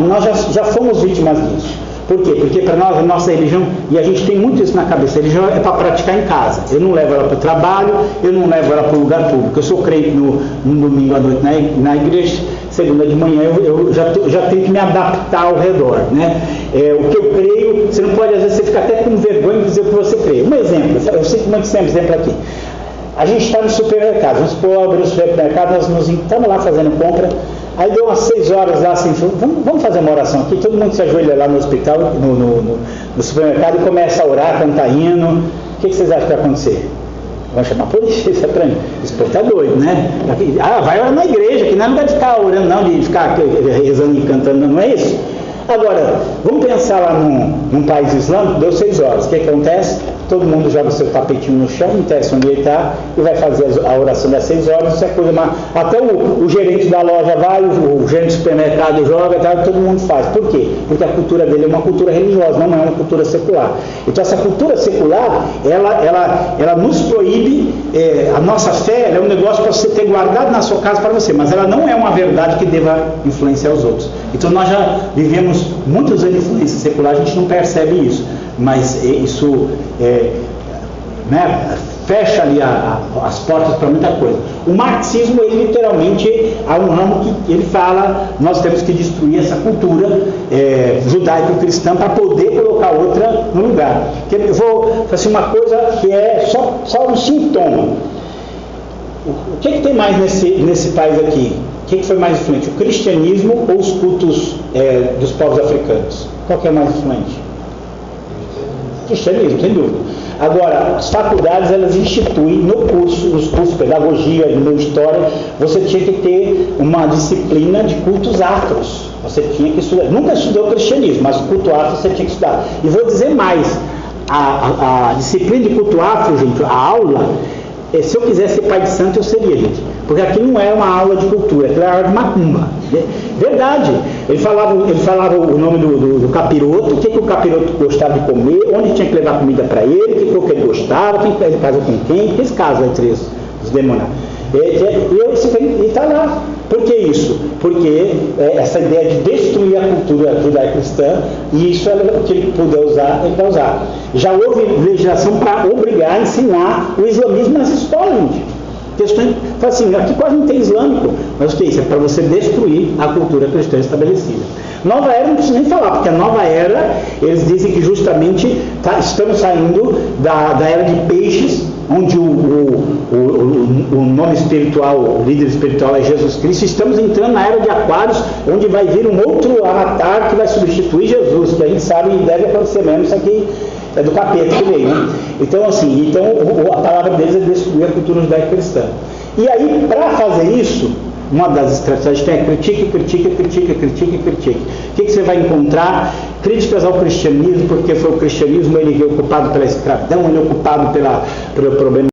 nós já fomos vítimas disso. Por quê? Porque para nós, a nossa religião, e a gente tem muito isso na cabeça, a religião é para praticar em casa. Eu não levo ela para o trabalho, eu não levo ela para o lugar público. Eu sou crente no domingo à noite na igreja, segunda de manhã eu já tenho que me adaptar ao redor, né? O que eu creio, você não pode, às vezes, você fica até com vergonha de dizer o que você crê. Um exemplo, eu cito muito sempre exemplo aqui. A gente está no supermercado, vamos supor, abrir o supermercado, nós estamos lá fazendo compra. Aí deu umas 6 horas lá assim, vamos fazer uma oração aqui, todo mundo se ajoelha lá no hospital, no supermercado e começa a orar, cantar hino. O que vocês acham que vai acontecer? Vamos chamar a polícia, isso é pra mim. Isso tá doido, né? Vai orar na igreja, que não é lugar de ficar orando não, de ficar rezando e cantando, não é isso? Agora, vamos pensar lá num país islâmico, deu 6 horas, o que acontece? Todo mundo joga seu tapetinho no chão, interessa onde ele está e vai fazer a oração das 6 horas, isso é coisa mais. Até o gerente da loja vai, o gerente do supermercado joga, tá, todo mundo faz. Por quê? Porque a cultura dele é uma cultura religiosa, não é uma cultura secular. Então essa cultura secular, ela nos proíbe, a nossa fé é um negócio para você ter guardado na sua casa para você, mas ela não é uma verdade que deva influenciar os outros. Então nós já vivemos muitos anos de influência secular, a gente não percebe isso, mas isso fecha ali as portas para muita coisa. O marxismo, ele literalmente, há um ramo que ele fala, nós temos que destruir essa cultura judaico-cristã para poder colocar outra no lugar. Eu vou fazer uma coisa que é só um sintoma. O que tem mais nesse país aqui? O que foi mais influente? O cristianismo ou os cultos dos povos africanos? Qual que é mais influente? Cristianismo, sem dúvida. Agora, as faculdades, elas instituem nos cursos de pedagogia, de história, você tinha que ter uma disciplina de cultos afros. Você tinha que estudar. Nunca estudou o cristianismo, mas o culto afro você tinha que estudar. E vou dizer mais, a disciplina de culto afro, gente, a aula, se eu quisesse ser pai de santo, eu seria, gente. Porque aqui não é uma aula de cultura, aqui é uma aula de macumba. Verdade. Ele falava o nome do capiroto, o que o capiroto gostava de comer, onde tinha que levar comida para ele, o que ele gostava, ele casou com quem, que esse caso entre os demônios. E está lá. Por que isso? Porque essa ideia de destruir a cultura judaico-cristã, e isso é o que ele puder usar, ele vai usar. Já houve legislação para obrigar a ensinar o islamismo nas escolas, gente. Fala assim, aqui quase não tem islâmico, mas o que é isso? É para você destruir a cultura cristã estabelecida. Nova era não preciso nem falar, porque a nova era, eles dizem que justamente estamos saindo da era de peixes, onde o nome espiritual, o líder espiritual é Jesus Cristo. Estamos entrando na era de Aquários, onde vai vir um outro avatar que vai substituir Jesus, que a gente sabe e deve acontecer mesmo, isso aqui é do capeta que veio, né? Então, assim, a palavra deles é destruir a cultura judaico-cristã. E aí, para fazer isso, uma das estratégias tem critique. O que você vai encontrar? Críticas ao cristianismo, porque foi o cristianismo, ele é ocupado pela escravidão, ele é ocupado pelo problema